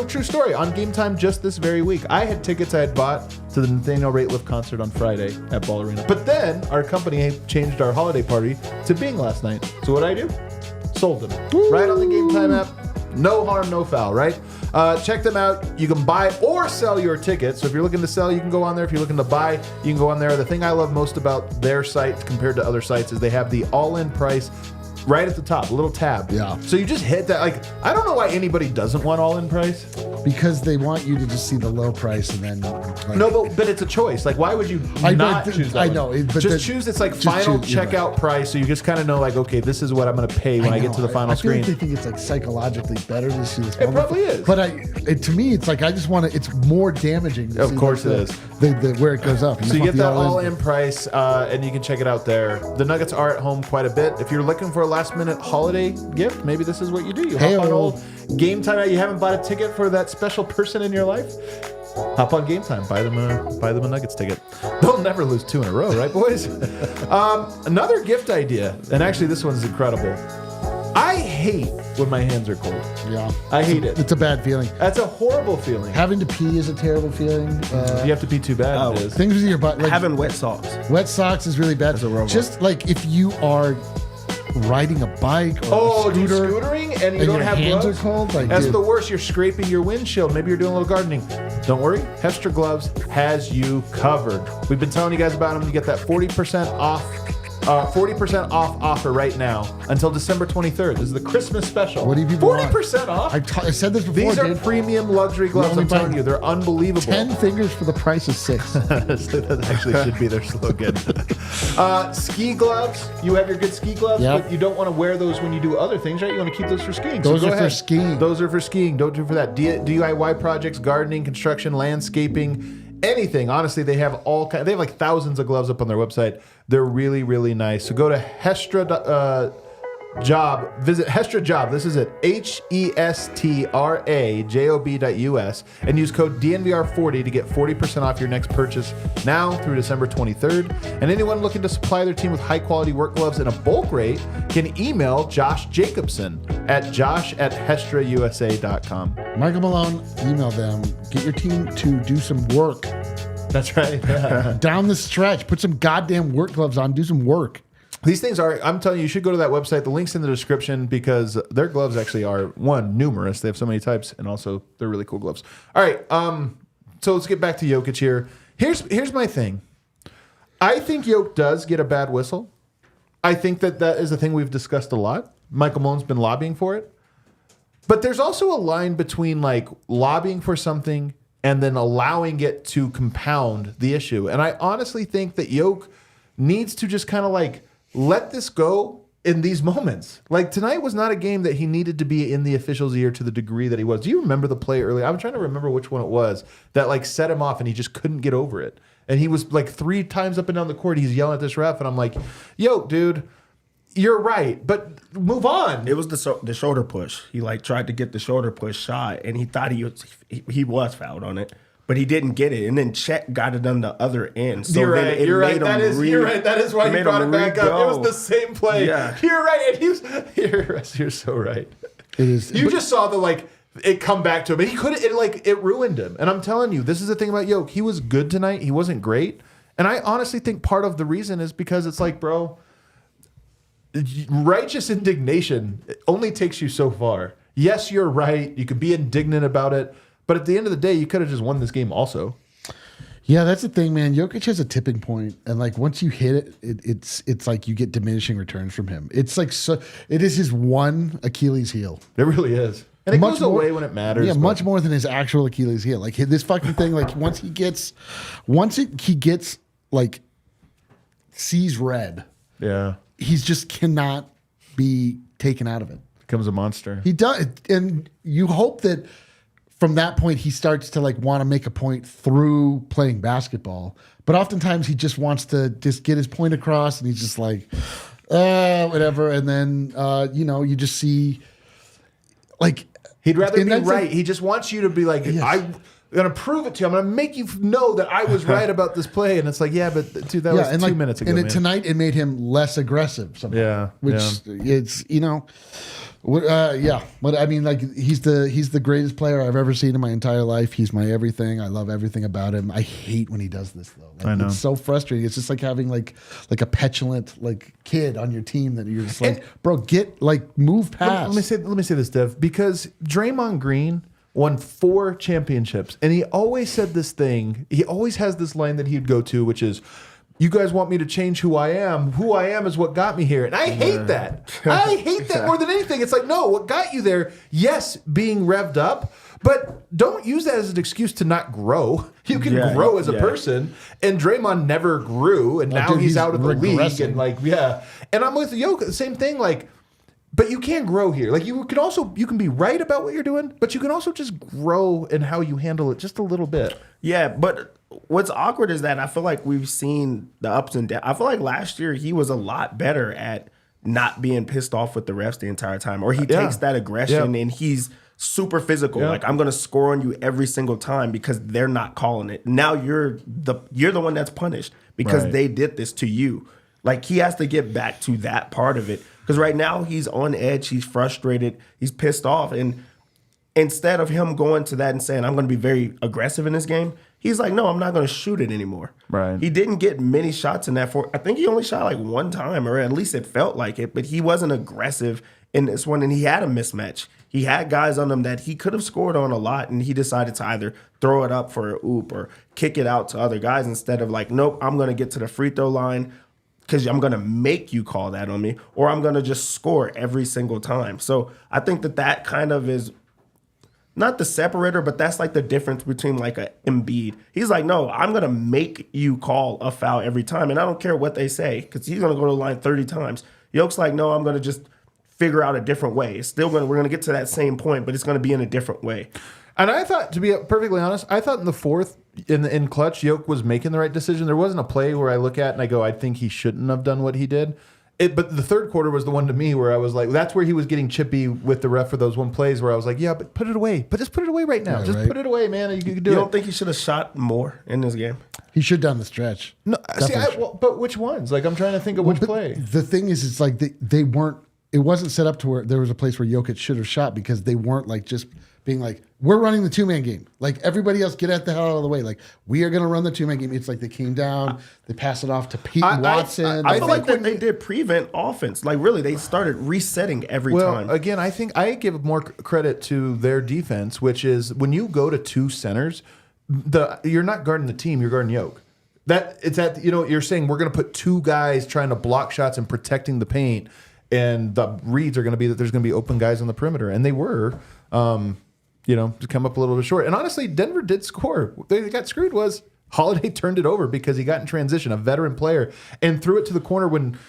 True story, on game time just this very week, I had tickets I had bought to the Nathaniel Rateliff concert on Friday at Ball Arena. But then our company changed our holiday party to Bing last night. So what I do? Sold them. Right on the game time app. No harm, no foul, right? Check them out. You can buy or sell your tickets. So if you're looking to sell, you can go on there. If you're looking to buy, you can go on there. The thing I love most about their site compared to other sites is they have the all-in price right at the top, a little tab. Yeah. So you just hit that. Like, I don't know why anybody doesn't want all-in price. Because they want you to just see the low price and then. Like, No, but it's a choice. Like, why would you not choose that? I one? know. But just choose it's like final checkout price, so you just kind of know, like, okay, this is what I'm going to pay when I get to the final screen. I feel like they think it's like psychologically better to see this. It probably is. But to me, it's like I just want to. It's more damaging. To Of see course like it is. where it goes up. So you get that all-in price, and you can check it out there. The Nuggets are at home quite a bit. If you're looking for a last-minute holiday gift, maybe this is what you do. You hop on old game time. You haven't bought a ticket for that special person in your life? Hop on game time. Buy them a Nuggets ticket. They'll never lose 2 in a row, right, boys? Another gift idea, and actually this one's incredible. I hate when my hands are cold. Yeah. I hate it. It's a bad feeling. That's a horrible feeling. Having to pee is a terrible feeling. You have to pee too bad. It is. Things with your butt. Like, Having wet socks. wet socks is really bad. Just like if you are riding a bike or a scooter, scootering and you and don't your have hands gloves. are cold. Like, That's dude, the worst. You're scraping your windshield. Maybe you're doing a little gardening. Don't worry. Hestra Gloves has you covered. We've been telling you guys about them. You get that 40% off. 40% off offer right now until December 23rd. This is the Christmas special. What do you people 40% off? I said this before. These are dude. premium luxury gloves. only I'm telling buy you, they're unbelievable. 10 fingers for the price of 6. That actually should be their slogan. Ski gloves. You have your good ski gloves, Yep. but you don't want to wear those when you do other things, right? You want to keep those for skiing. Those so go are for ahead. skiing. Those are for skiing. Don't do it for that. DIY projects, gardening, construction, landscaping, anything. Honestly, they have all kinds. They have like thousands of gloves up on their website. They're really, really nice. So go to Hestra Job. Visit Hestra Job. This is it. HESTRAJOB.US and use code DNVR40 to get 40% off your next purchase now through December 23rd. And anyone looking to supply their team with high quality work gloves in a bulk rate can email Josh Jacobson at josh@hestrausa.com. Michael Malone, email them. Get your team to do some work. That's right. Yeah. Down the stretch. Put some goddamn work gloves on. Do some work. These things are, I'm telling you, you should go to that website. The link's in the description because their gloves actually are, one, numerous. They have so many types, and also they're really cool gloves. All right, so let's get back to Jokic here. Here's my thing. I think Jokic does get a bad whistle. I think that is a thing we've discussed a lot. Michael Malone's been lobbying for it. But there's also a line between like lobbying for something and then allowing it to compound the issue. And I honestly think that Jokic needs to just kind of like let this go in these moments. Like tonight was not a game that he needed to be in the official's ear to the degree that he was. Do you remember the play earlier? I'm trying to remember which one it was that like set him off and he just couldn't get over it. And he was like 3 times up and down the court. He's yelling at this ref and I'm like, yo, dude, you're right, but move on. It was the shoulder push. He like tried to get the shoulder push shot, and he thought he was fouled on it, but he didn't get it. And then Chet got it on the other end. So you're then right. it You're made right. him You're right. That is why you brought it back up. It was the same play. Yeah. You're right. And you're so right. It is. You just saw the like it come back to him, and he couldn't. It ruined him. And I'm telling you, this is the thing about Jokic. He was good tonight. He wasn't great, and I honestly think part of the reason is because it's like, bro. Righteous indignation only takes you so far. Yes, you're right. You could be indignant about it, but at the end of the day, you could have just won this game also. Yeah, that's the thing, man. Jokic has a tipping point, and like once you hit it, it's like you get diminishing returns from him. It's like it is his one Achilles heel. It really is, and it goes away when it matters. Yeah, much more than his actual Achilles heel. Like this fucking thing. Like he gets like sees red. Yeah. He's just cannot be taken out of it. Becomes a monster. He does, and you hope that from that point he starts to like want to make a point through playing basketball. But oftentimes he just wants to just get his point across, and he's just like, whatever. And then you just see like He'd rather be right. He just wants you to be like, I'm going to prove it to you. I'm going to make you know that I was right about this play. And it's like, yeah, but dude, that was 2 minutes ago. And tonight it made him less aggressive somehow. Yeah. Which it's, but I mean, like he's the greatest player I've ever seen in my entire life. He's my everything. I love everything about him. I hate when he does this though. Like, I know. It's so frustrating. It's just like having like a petulant like kid on your team that you're just like, bro, move past. Let me say this, Dev, because Draymond Green won 4 championships, and he always said this thing. He always has this line that he'd go to, which is, you guys want me to change who I am. Who I am is what got me here. And I hate that. I hate that more than anything. It's like, no, what got you there, yes, being revved up, but don't use that as an excuse to not grow. You can grow as a person. And Draymond never grew, and now he's out of the league. And and I'm with Jokic, the same thing, but you can grow here. Like you can be right about what you're doing, but you can also just grow in how you handle it just a little bit. Yeah, but what's awkward is that I feel like we've seen the ups and downs. I feel like last year he was a lot better at not being pissed off with the refs the entire time, or he takes that aggression and he's super physical. Like, I'm going to score on you every single time because they're not calling it. Now you're the one that's punished because they did this to you. Like, he has to get back to that part of it because right now he's on edge, he's frustrated, he's pissed off, and instead of him going to that and saying, I'm going to be very aggressive in this game, he's like, no, I'm not going to shoot it anymore. Right. He didn't get many shots in that. I think he only shot like one time, or at least it felt like it, but he wasn't aggressive in this one, and he had a mismatch. He had guys on him that he could have scored on a lot, and he decided to either throw it up for an oop or kick it out to other guys instead of like, nope, I'm going to get to the free throw line because I'm going to make you call that on me, or I'm going to just score every single time. So I think that kind of is not the separator, but that's like the difference between like a Embiid. He's like, no, I'm going to make you call a foul every time, and I don't care what they say because he's going to go to the line 30 times. Jokic's like, no, I'm going to just figure out a different way. We're going to get to that same point, but it's going to be in a different way. And I thought, to be perfectly honest, I thought in the fourth, in clutch, Jokic was making the right decision. There wasn't a play where I look at and I go, I think he shouldn't have done what he did. But the third quarter was the one to me where I was like, that's where he was getting chippy with the ref for those one plays where I was like, yeah, but put it away. But just put it away right now. Put it away, man. You can do it. You don't think he should have shot more in this game? He should down the stretch. No, but which ones? Like, I'm trying to think of which play. The thing is, it's like they weren't. It wasn't set up to where there was a place where Jokic should have shot because they weren't like just being like, we're running the 2-man game. Like, everybody else, get the hell out of the way. Like, we are going to run the 2-man game. It's like they came down, they passed it off to Peyton Watson. I feel like when they did prevent offense, like really, they started resetting every time. Well, again, I think I give more credit to their defense, which is when you go to 2 centers, you're not guarding the team, you're guarding Jokic. You're saying we're going to put 2 guys trying to block shots and protecting the paint. And the reads are going to be that there's going to be open guys on the perimeter. And they were, to come up a little bit short. And honestly, Denver did score. They got screwed was Holiday turned it over because he got in transition, a veteran player, and threw it to the corner when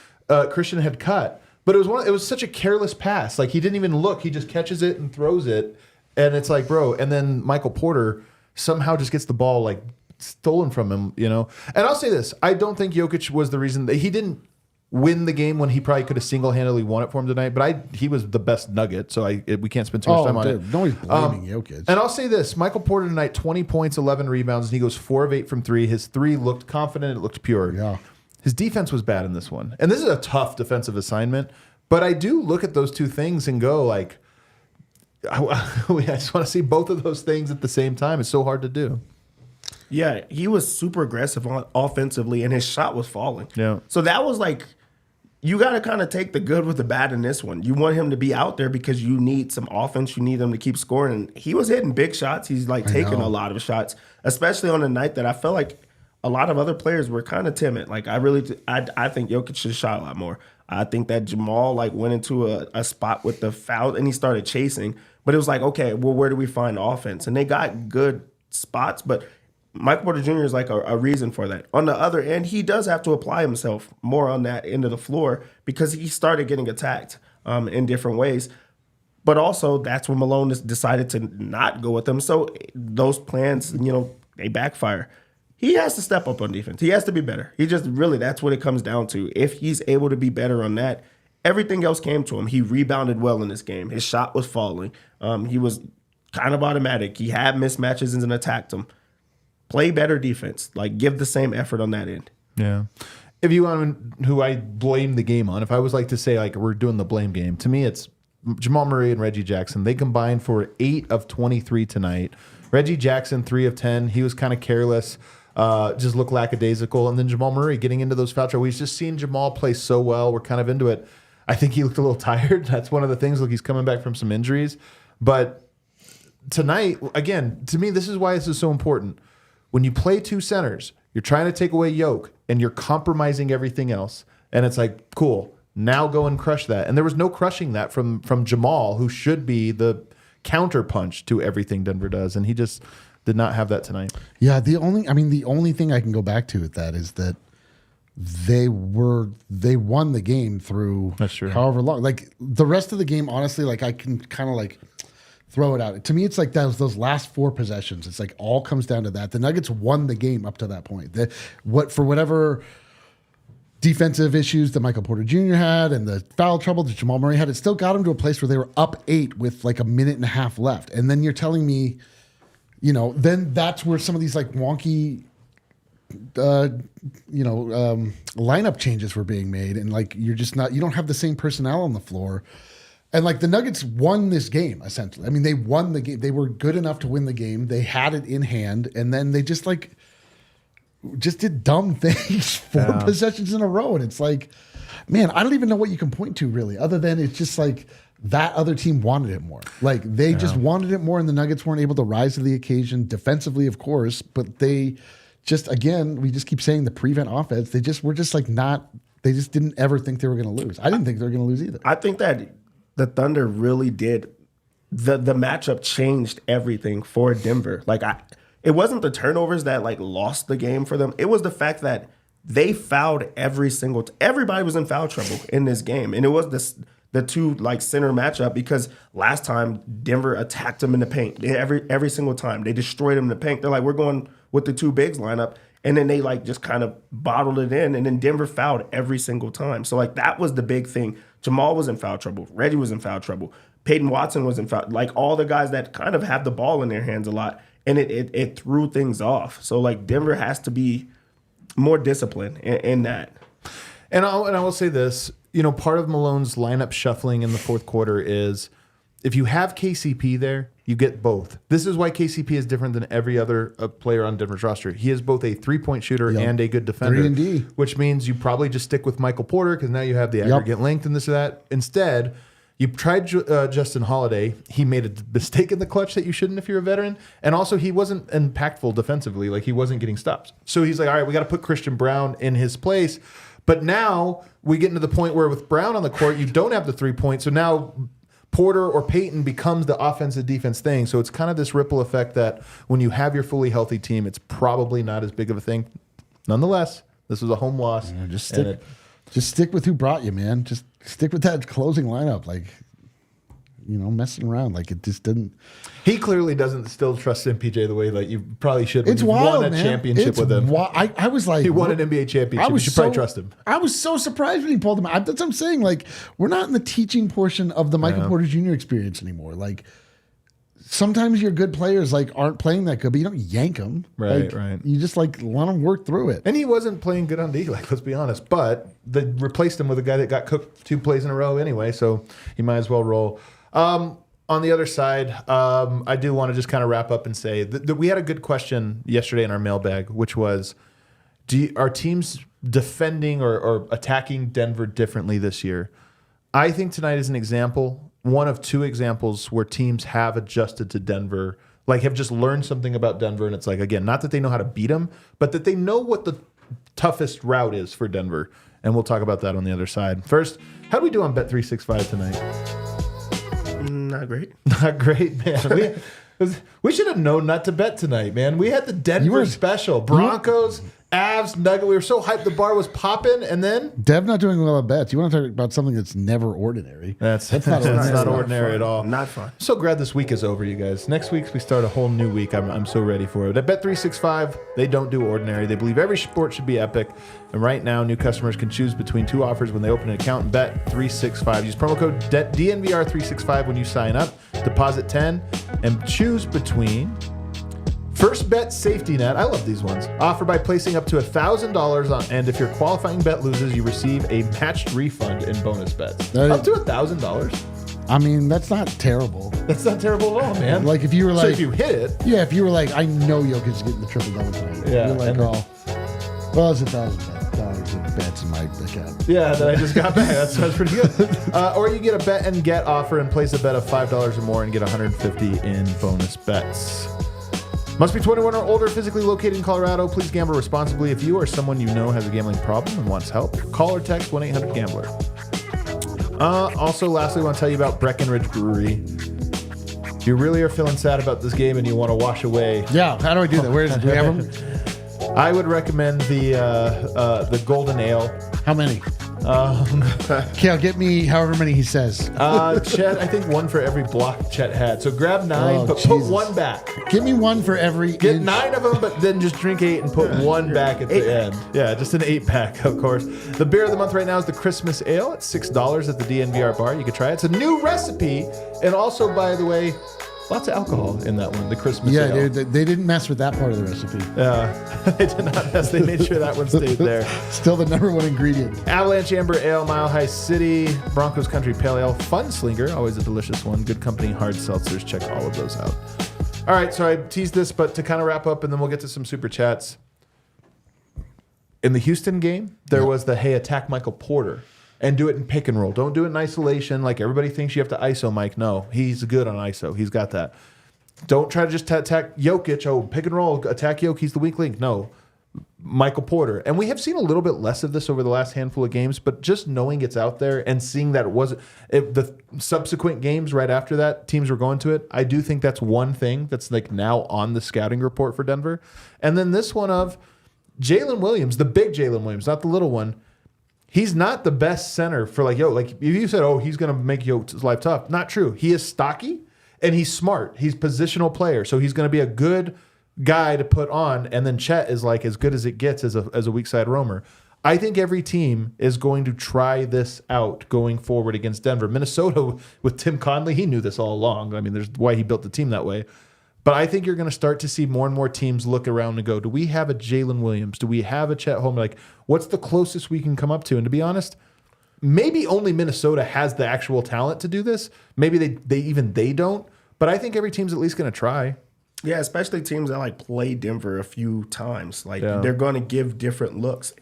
Christian had cut. But it was such a careless pass. Like, he didn't even look. He just catches it and throws it. And it's like, bro. And then Michael Porter somehow just gets the ball, like, stolen from him, And I'll say this. I don't think Jokic was the reason that he didn't win the game when he probably could have single-handedly won it for him tonight, but he was the best Nugget, so we can't spend too much time on it. Nobody's blaming Jokic. And I'll say this, Michael Porter tonight, 20 points, 11 rebounds, and he goes 4 of 8 from 3. His 3 looked confident, it looked pure. Yeah. His defense was bad in this one. And this is a tough defensive assignment, but I do look at those 2 things and go, like, I just want to see both of those things at the same time. It's so hard to do. Yeah, he was super aggressive offensively, and his shot was falling. Yeah. So that was like, you got to kind of take the good with the bad in this one. You want him to be out there because you need some offense. You need him to keep scoring. And he was hitting big shots. He's like taking a lot of shots, especially on a night that I felt like a lot of other players were kind of timid. Like, I think Jokic should have shot a lot more. I think that Jamal went into a spot with the foul and he started chasing. But it was like, okay, well, where do we find offense? And they got good spots, but Michael Porter Jr. is like a reason for that. On the other end, he does have to apply himself more on that end of the floor because he started getting attacked in different ways. But also, that's when Malone decided to not go with them. So those plans, they backfire. He has to step up on defense. He has to be better. He just really, that's what it comes down to. If he's able to be better on that, everything else came to him. He rebounded well in this game. His shot was falling. He was kind of automatic. He had mismatches and attacked them. Play better defense. Like, give the same effort on that end. Yeah. If you want who I blame the game on, if I was like to say, like, we're doing the blame game, to me it's Jamal Murray and Reggie Jackson. They combined for 8 of 23 tonight. Reggie Jackson, 3 of 10. He was kind of careless, just looked lackadaisical. And then Jamal Murray getting into those foul trouble. We've just seen Jamal play so well. We're kind of into it. I think he looked a little tired. That's one of the things. Look, he's coming back from some injuries. But tonight, again, to me, this is why this is so important. When you play 2 centers, you're trying to take away Jokic, and you're compromising everything else. And it's like, cool, now go and crush that. And there was no crushing that from Jamal, who should be the counterpunch to everything Denver does. And he just did not have that tonight. Yeah, the only thing I can go back to with that is that they won the game through however long. Like, the rest of the game, honestly, like, I can kind of like throw it out. To me, it's like those last 4 possessions. It's like all comes down to that. The Nuggets won the game up to that point. For whatever defensive issues that Michael Porter Jr. had and the foul trouble that Jamal Murray had, it still got them to a place where they were up 8 with like a minute and a half left. And then you're telling me, then that's where some of these like wonky, lineup changes were being made. And like, you don't have the same personnel on the floor. And like, the Nuggets won this game, essentially. I mean, they won the game. They were good enough to win the game. They had it in hand. And then they just did dumb things 4 possessions in a row. And it's like, man, I don't even know what you can point to really, other than it's just like that other team wanted it more. Like, they just wanted it more, and the Nuggets weren't able to rise to the occasion defensively, of course, but they just, again, we just keep saying the prevent offense. They just didn't ever think they were going to lose. I didn't think they were going to lose either. I think that the Thunder really did. The matchup changed everything for Denver. Like, it wasn't the turnovers that like lost the game for them. It was the fact that they fouled everybody was in foul trouble in this game. And it was the 2 like center matchup, because last time Denver attacked them in the paint. Every single time they destroyed them in the paint. They're like, we're going with the 2 bigs lineup. And then they like just kind of bottled it in, and then Denver fouled every single time. So like, that was the big thing. Jamal was in foul trouble. Reggie was in foul trouble. Peyton Watson was in foul. Like, all the guys that kind of have the ball in their hands a lot, and it threw things off. So like, Denver has to be more disciplined in that. And I will say this, part of Malone's lineup shuffling in the fourth quarter is, if you have KCP there, you get both. This is why KCP is different than every other player on Denver's roster. He is both a 3-point shooter and a good defender, 3-and-D. Which means you probably just stick with Michael Porter, because now you have the aggregate length and this or that. Instead, you tried Justin Holiday. He made a mistake in the clutch that you shouldn't if you're a veteran. And also, he wasn't impactful defensively. Like, he wasn't getting stops. So he's like, all right, we got to put Christian Brown in his place. But now we get into the point where with Brown on the court, you don't have the 3-point. So now Porter or Peyton becomes the offensive defense thing. So it's kind of this ripple effect that when you have your fully healthy team, it's probably not as big of a thing. Nonetheless, this was a home loss. Just stick with who brought you, man. Just stick with that closing lineup. Like, messing around. Like, it just didn't. He clearly doesn't still trust MPJ the way that you probably should. It's wild, won a championship with him. I was like, he won an NBA championship. You should probably trust him. I was so surprised when he pulled him out. That's what I'm saying. Like, we're not in the teaching portion of the Michael Porter Jr. experience anymore. Like, sometimes your good players like aren't playing that good, but you don't yank them. Right. You just like let them work through it. And he wasn't playing good on D, like, let's be honest. But they replaced him with a guy that got cooked 2 plays in a row anyway, so he might as well roll. On the other side, I do want to just kind of wrap up and say that we had a good question yesterday in our mailbag, which was, are teams defending or attacking Denver differently this year? I think tonight is an example, one of 2 examples where teams have adjusted to Denver, like have just learned something about Denver. And it's like, again, not that they know how to beat them, but that they know what the toughest route is for Denver. And we'll talk about that on the other side. First, how do we do on Bet365 tonight? Not great. Not great, man. We should have known not to bet tonight, man. We had the Denver special. Broncos, Avs, Nugget. We were so hyped the bar was popping, and then Dev not doing well at bets. You want to talk about something that's never ordinary? That's not ordinary at all. Not fun. So glad this week is over, you guys. Next week we start a whole new week. I'm so ready for it. At Bet365, they don't do ordinary. They believe every sport should be epic. And right now, new customers can choose between 2 offers when they open an account in Bet365. Use promo code DNVR365 when you sign up. Deposit 10 and choose between First Bet Safety Net. I love these ones. Offer by placing up to $1,000 on, and if your qualifying bet loses, you receive a matched refund in bonus bets. Up to $1,000. I mean, that's not terrible. That's not terrible at all, man. Like if you were like, so if you hit it, yeah. If you were like, I know Jokic is getting the triple double tonight. Yeah, You're like, well, it's $1,000 in bets in my account. Yeah, that I just got back. That sounds pretty good. Or you get a bet and get offer and place a bet of $5 or more and get $150 in bonus bets. Must be 21 or older, physically located in Colorado. Please gamble responsibly. If you or someone you know has a gambling problem and wants help, call or text 1-800-GAMBLER. Also, lastly, I want to tell you about Breckenridge Brewery. If you really are feeling sad about this game and you want to wash away... Yeah, how do I do that? Where do we have them? I would recommend the Golden Ale. How many? Kale, get me however many he says. Chet, I think 1 for every block Chet had. So grab 9, but put 1 back. Give me 1 for every. Get inch. 9 of them, but then just drink 8 and put 1 back at the end. Yeah, just an 8-pack, of course. The beer of the month right now is the Christmas Ale. It's $6 at the DNVR Bar. You can try it. It's a new recipe, and also, by the way, lots of alcohol in that one, the Christmas Ale. Yeah, they didn't mess with that part of the recipe. They did not mess. They made sure that one stayed there. Still the #1 ingredient. Avalanche Amber Ale, Mile High City, Broncos Country Pale Ale, Fun Slinger, always a delicious one. Good Company Hard Seltzers. Check all of those out. All right, so I teased this, but to kind of wrap up, and then we'll get to some super chats. In the Houston game, there was the, hey, attack Michael Porter. And do it in pick and roll. Don't do it in isolation. Like everybody thinks you have to ISO Mike. No, he's good on ISO. He's got that. Don't try to just attack Jokic. Oh, pick and roll, attack Jokic. He's the weak link. No, Michael Porter. And we have seen a little bit less of this over the last handful of games, but just knowing it's out there and seeing that the subsequent games right after that, teams were going to it. I do think that's one thing that's like now on the scouting report for Denver. And then this one of Jalen Williams, the big Jalen Williams, not the little one. He's not the best center for like if you said, oh, he's going to make Jokic's life tough. Not true. He is stocky and he's smart. He's a positional player. So he's going to be a good guy to put on. And then Chet is like as good as it gets as a weak side roamer. I think every team is going to try this out going forward against Denver. Minnesota with Tim Conley, he knew this all along. I mean, there's why he built the team that way. But I think you're going to start to see more and more teams look around and go, do we have a Jalen Williams? Do we have a Chet Holmgren? Like, what's the closest we can come up to? And to be honest, maybe only Minnesota has the actual talent to do this. Maybe they don't. But I think every team's at least going to try. Yeah, especially teams that like play Denver a few times. Like they're going to give different looks.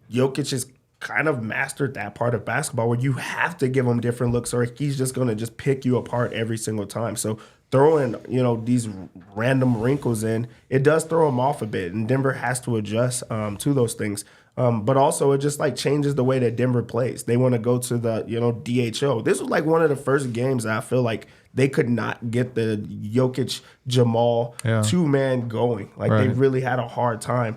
Jokic has kind of mastered that part of basketball where you have to give him different looks or he's just going to just pick you apart every single time. So throwing, these random wrinkles in, it does throw them off a bit, and Denver has to adjust to those things. But also, it just like changes the way that Denver plays. They want to go to the DHO. This was like one of the first games that I feel like they could not get the Jokic Jamal 2-man going. Like they really had a hard time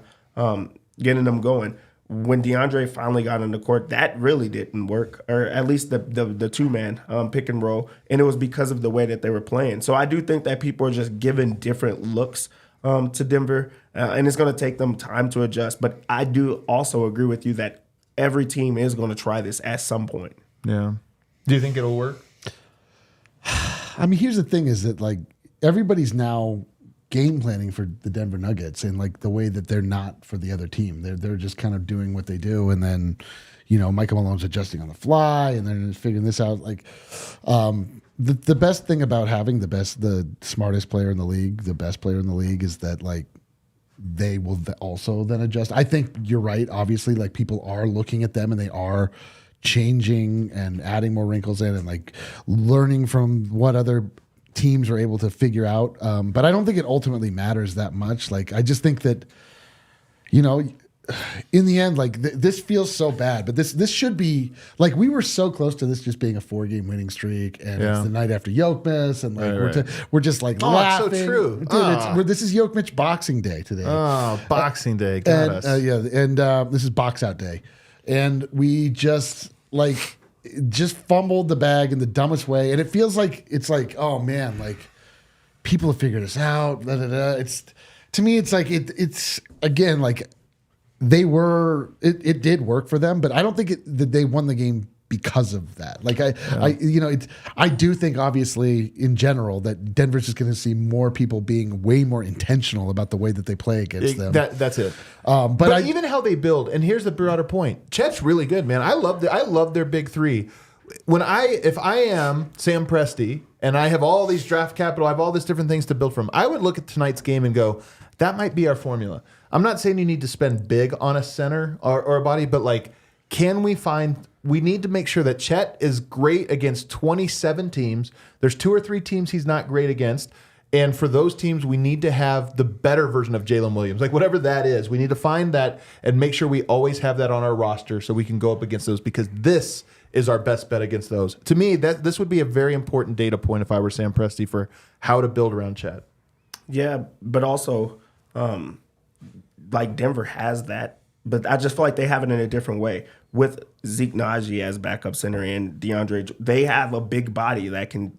getting them going. When DeAndre finally got on the court, that really didn't work, or at least the 2-man pick and roll, and it was because of the way that they were playing. So I do think that people are just giving different looks to Denver, and it's going to take them time to adjust. But I do also agree with you that every team is going to try this at some point. Yeah. Do you think it'll work? I mean, here's the thing is that like everybody's now game planning for the Denver Nuggets and like the way that they're not for the other team. They're just kind of doing what they do, and then Michael Malone's adjusting on the fly, and then figuring this out. Like the best thing about having the smartest player in the league, the best player in the league, is that like they will also then adjust. I think you're right. Obviously, like people are looking at them and they are changing and adding more wrinkles in and like learning from what other teams are able to figure out. But I don't think it ultimately matters that much. Like, I just think that, in the end, like this feels so bad, but this should be like we were so close to this just being a 4-game winning streak, and it's the night after Yoke-Miss, and like we're just like laughing. It's so true, dude. This is Yoke-Mitch Boxing Day today. Oh, Boxing Day, got us. And this is Box Out Day, and we just fumbled the bag in the dumbest way, and it feels like it's like, oh man, like people have figured us out. Blah, blah, blah. It's to me, it's like it's again like. It did work for them, but I don't think that they won the game because of that. Like I do think obviously in general that Denver's just going to see more people being way more intentional about the way that they play against them. That's it. But even how they build, and here's the broader point. Chet's really good, man. I love their big three. If I am Sam Presti and I have all these draft capital, I have all these different things to build from, I would look at tonight's game and go, that might be our formula. I'm not saying you need to spend big on a center or a body, but like, we need to make sure that Chet is great against 27 teams. There's 2 or 3 teams he's not great against. And for those teams, we need to have the better version of Jalen Williams. Like whatever that is, we need to find that and make sure we always have that on our roster so we can go up against those, because this is our best bet against those. To me, this would be a very important data point if I were Sam Presti for how to build around Chet. Yeah, but also... like Denver has that, but I just feel like they have it in a different way with Zeke Naji as backup center and DeAndre. They have a big body that can,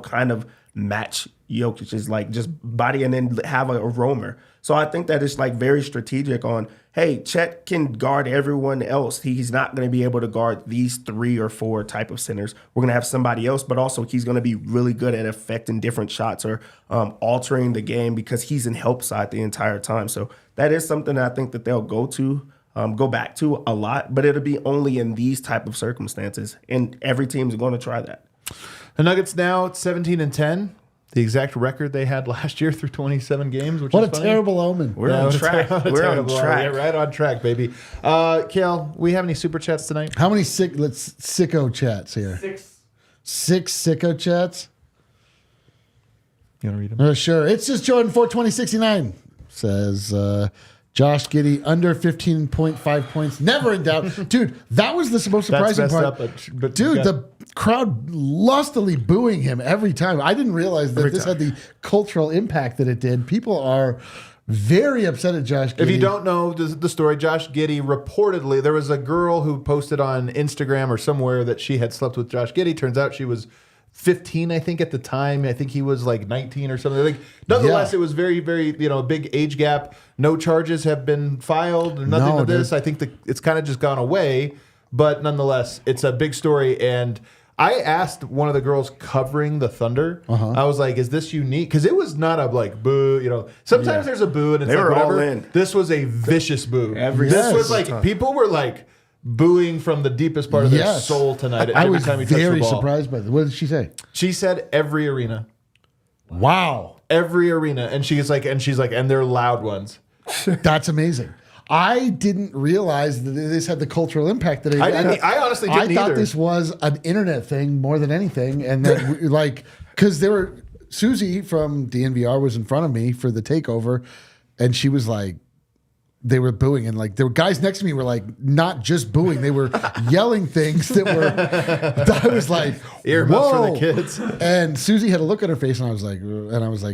kind of match Jokic's like just body and then have a roamer. So I think that it's like very strategic on, hey, Chet can guard everyone else. He's not going to be able to guard these 3 or 4 type of centers. We're going to have somebody else, but also he's going to be really good at affecting different shots or altering the game because he's in help side the entire time. So that is something that I think that they'll go back to a lot, but it'll be only in these type of circumstances, and every team's going to try that. The Nuggets now 17-10. The exact record they had last year through 27 games. Which what is a funny. Terrible omen. We're on track. We're on track. Yeah, right on track, baby. Kale, we have any super chats tonight? How many sicko chats here? 6 sicko chats? You want to read them? Sure. It's just Jordan 42069 says Josh Giddey under 15.5 points. Never in doubt. Dude, that was the most surprising part. But dude, the crowd lustily booing him every time. I didn't realize that this had the cultural impact that it did. People are very upset at Josh Giddey. If you don't know the story, Josh Giddey reportedly, there was a girl who posted on Instagram or somewhere that she had slept with Josh Giddey. Turns out she was 15, I think, at the time. I think he was like 19 or something. Like, nonetheless, it was very, very, big age gap. No charges have been filed. Nothing of this. I think it's kind of just gone away. But nonetheless, it's a big story. And I asked one of the girls covering the Thunder. I was like, is this unique? Because it was not a like boo, Sometimes there's a boo and it's they like were whatever. All in. This was a vicious boo. This was like, people were like booing from the deepest part of their soul tonight. I every was time he touched the very ball. surprised by that. What did she say? She said every arena. Wow. Every arena. And she's like, and they're loud ones. That's amazing. I didn't realize that this had the cultural impact that it had. I honestly didn't I thought this was an internet thing more than anything. And that, because Susie from DNVR was in front of me for the takeover, and she was like, they were booing, and like there were guys next to me were like not just booing, they were yelling things that were. I was like, earmuffs for the kids. And Susie had a look on her face, and I was like,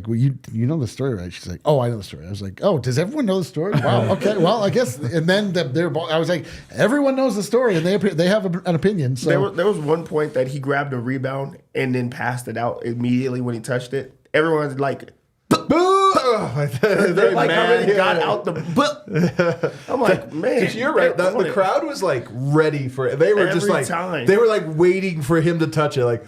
well, you know the story, right? She's like, oh, I know the story. I was like, oh, does everyone know the story? Wow, okay, well, I guess. And then I was like, everyone knows the story, and they have an opinion. So there was one point that he grabbed a rebound and then passed it out immediately when he touched it. Everyone's like, boo! They like already got out the. I'm like, man, you're right. The crowd was like ready for it. They were just like they were like waiting for him to touch it. Like,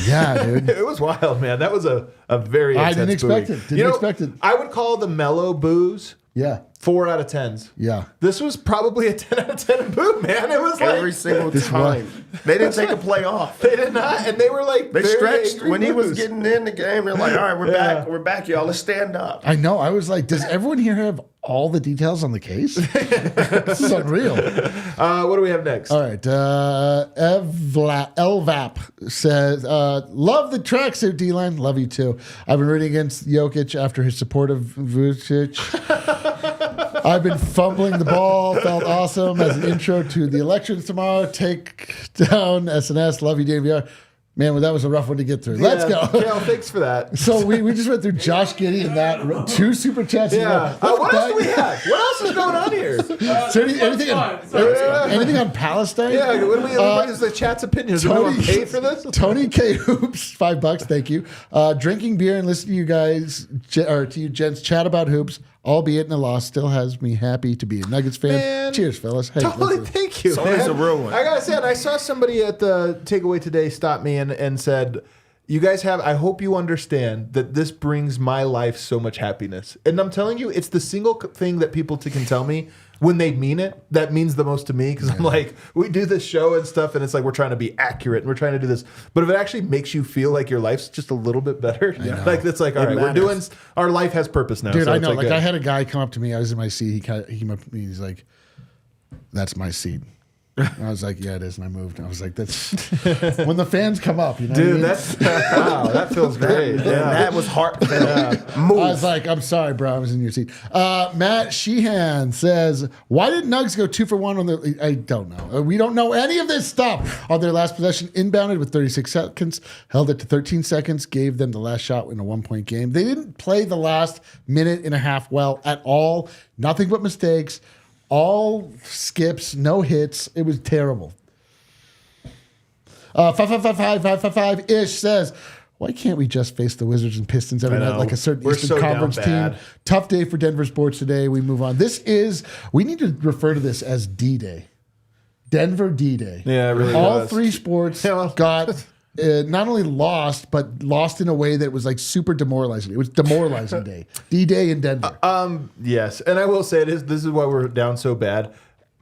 yeah, dude, it was wild, man. That was a very. I didn't expect it. Didn't expect it. I would call the mellow boos. Yeah. 4 out of 10s. Yeah. This was probably a 10 out of 10 boo, man. It was every single time. They didn't take a play off. They did not, and they were like they stretched when he was getting in the game. They're like, all right, we're back, y'all. Let's stand up. I know. I was like, does everyone here have all the details on the case? This is unreal. What do we have next? All right. LVAP says, love the tracksuit, D-line. Love you too. I've been rooting against Jokic after his support of Vucic. I've been fumbling the ball. Felt awesome as an intro to the elections tomorrow. Take down SNS. Love you, DNVR. Man, well, that was a rough one to get through. Let's go. Cal, thanks for that. So we just went through Josh Giddey and that 2 super chats. Yeah. What else do we have? What else is going on here? So anything on Palestine? Yeah. What do we? Is the chat's opinions? Do we want to pay for this? Tony K Hoops, $5. Thank you. Drinking beer and listening to you guys or to you gents chat about hoops. Albeit in a loss, still has me happy to be a Nuggets fan. Man, cheers, fellas. Hey, totally, thank you. It's always a real one. I gotta say, I saw somebody at the takeaway today stop me and said, "You guys have. I hope you understand that this brings my life so much happiness." And I'm telling you, it's the single thing that people can tell me when they mean it. That means the most to me because I'm like, we do this show and stuff, and it's like we're trying to be accurate and we're trying to do this. But if it actually makes you feel like your life's just a little bit better, like it's like, all right, we're doing. Our life has purpose now. Dude, so I know. Like good. I had a guy come up to me. I was in my seat. He came up to me. He's like, "That's my seat." And I was like, "Yeah, it is." And I moved. And I was like, "That's when the fans come up, you know." Dude, what I mean? that's wow. That feels great. Yeah, That was heartfelt. Move. I was like, "I'm sorry, bro. I was in your seat." Matt Sheehan says, "Why did Nugs go 2 for 1 on the?" I don't know. We don't know any of this stuff. On their last possession, inbounded with 36 seconds, held it to 13 seconds, gave them the last shot in a 1-point game. They didn't play the last minute and a half well at all. Nothing but mistakes. All skips, no hits. It was terrible. 555-555-ish says, why can't we just face the Wizards and Pistons every night like a certain Eastern Conference team? Tough day for Denver sports today. We move on. We need to refer to this as D-Day. Denver D-Day. Yeah, it really All does. 3 sports got not only lost, but lost in a way that was like super demoralizing. It was demoralizing day. D-Day in Denver. Yes, and I will say this is why we're down so bad.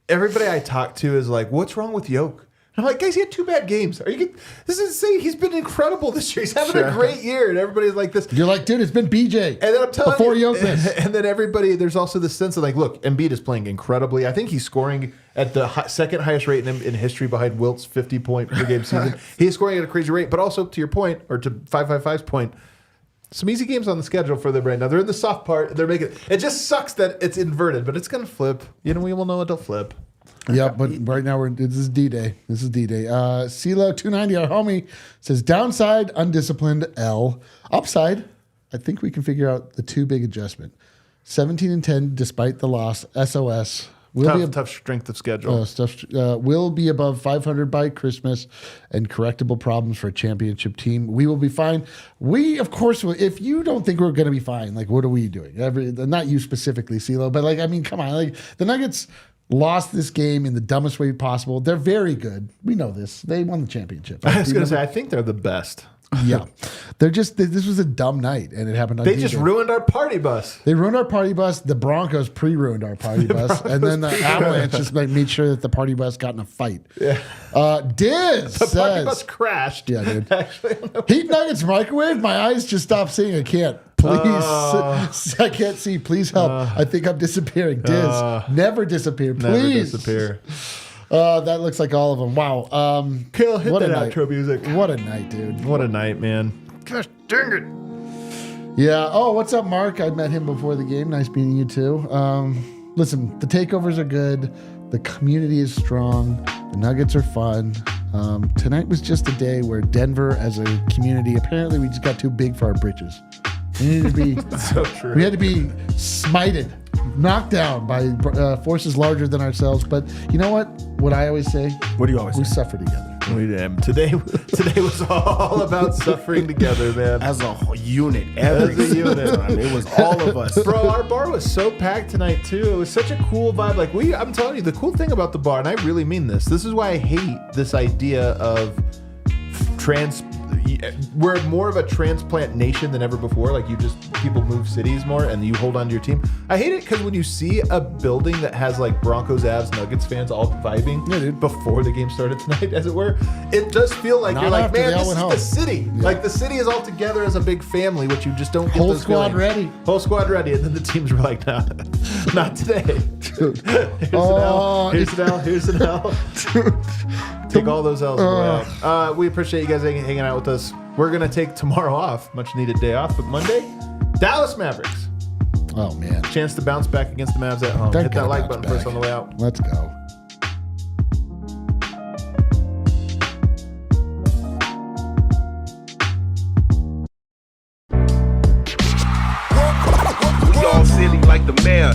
Everybody I talk to is like, "What's wrong with Yoke?" I'm like, "Guys, he had 2 bad games. This is insane. He's been incredible this year. He's having a great year." And everybody's like this. You're like, dude, it's been BJ. And then I'm telling before you, Jokic. and then everybody, there's also this sense of like, look, Embiid is playing incredibly. I think he's scoring at the second hilest rate in history behind Wilt's 50-point per game season. He's scoring at a crazy rate, but also to your point, or to 555's point, some easy games on the schedule for them right now. They're in the soft part. They're making it just sucks that it's inverted, but it's gonna flip. You know, we will know it'll flip. Yeah, but right now this is D-Day. This is D-Day. CeeLo 290, our homie, says downside, undisciplined, L. Upside, I think we can figure out the 2 big adjustment. 17-10 despite the loss. SOS. Tough strength of schedule. Will be above 500 by Christmas and correctable problems for a championship team. We will be fine. We, of course, will. If you don't think we're going to be fine, like, what are we doing? Not you specifically, CeeLo, but, like, I mean, come on. Like, the Nuggets lost this game in the dumbest way possible. They're very good. We know this. They won the championship. I was going to say, I think they're the best. Yeah. This was a dumb night, and it happened on They just ruined our party bus. They ruined our party bus. The Broncos pre-ruined our party bus. And then the Avalanche just made sure that the party bus got in a fight. Yeah. Diz The says, party bus crashed. Yeah, dude. Actually, Heat Nuggets microwave? My eyes just stopped seeing. I can't. Please. I can't see. Please help. I think I'm disappearing. Diz, never disappear. Please. Never disappear. That looks like all of them. Wow. Kill, hit what that a night. outro music. What a night, dude. What a night, man. Gosh dang it. Yeah. Oh, what's up, Mark? I met him before the game. Nice meeting you too. Listen, the takeovers are good. The community is strong. The Nuggets are fun. Tonight was just a day where Denver, as a community, apparently we just got too big for our britches. We needed to be. So true. We had to be smited, knocked down by forces larger than ourselves. But you know what? What I always say. What do you always say? We suffer together. We did. Today was all about suffering together, man. As a unit, every unit. I mean, it was all of us. Bro, our bar was so packed tonight too. It was such a cool vibe. Like I'm telling you, the cool thing about the bar, and I really mean this. This is why I hate this idea of we're more of a transplant nation than ever before. Like people move cities more and you hold on to your team. I hate it because when you see a building that has like Broncos, Avs, Nuggets fans all vibing before the game started tonight, as it were, it does feel like you're like, man, this is the city. Yeah. Like the city is all together as a big family, which you just don't get. Whole squad ready. Whole squad ready. And then the teams were like, nah, not today. Dude. Here's an L. Dude. Take all those L's away. We appreciate you guys hanging out with us. We're going to take tomorrow off. Much needed day off. But Monday, Dallas Mavericks. Oh, man. Chance to bounce back against the Mavs at home. Hit that like button first on the way out. Let's go. We all silly like the mayor.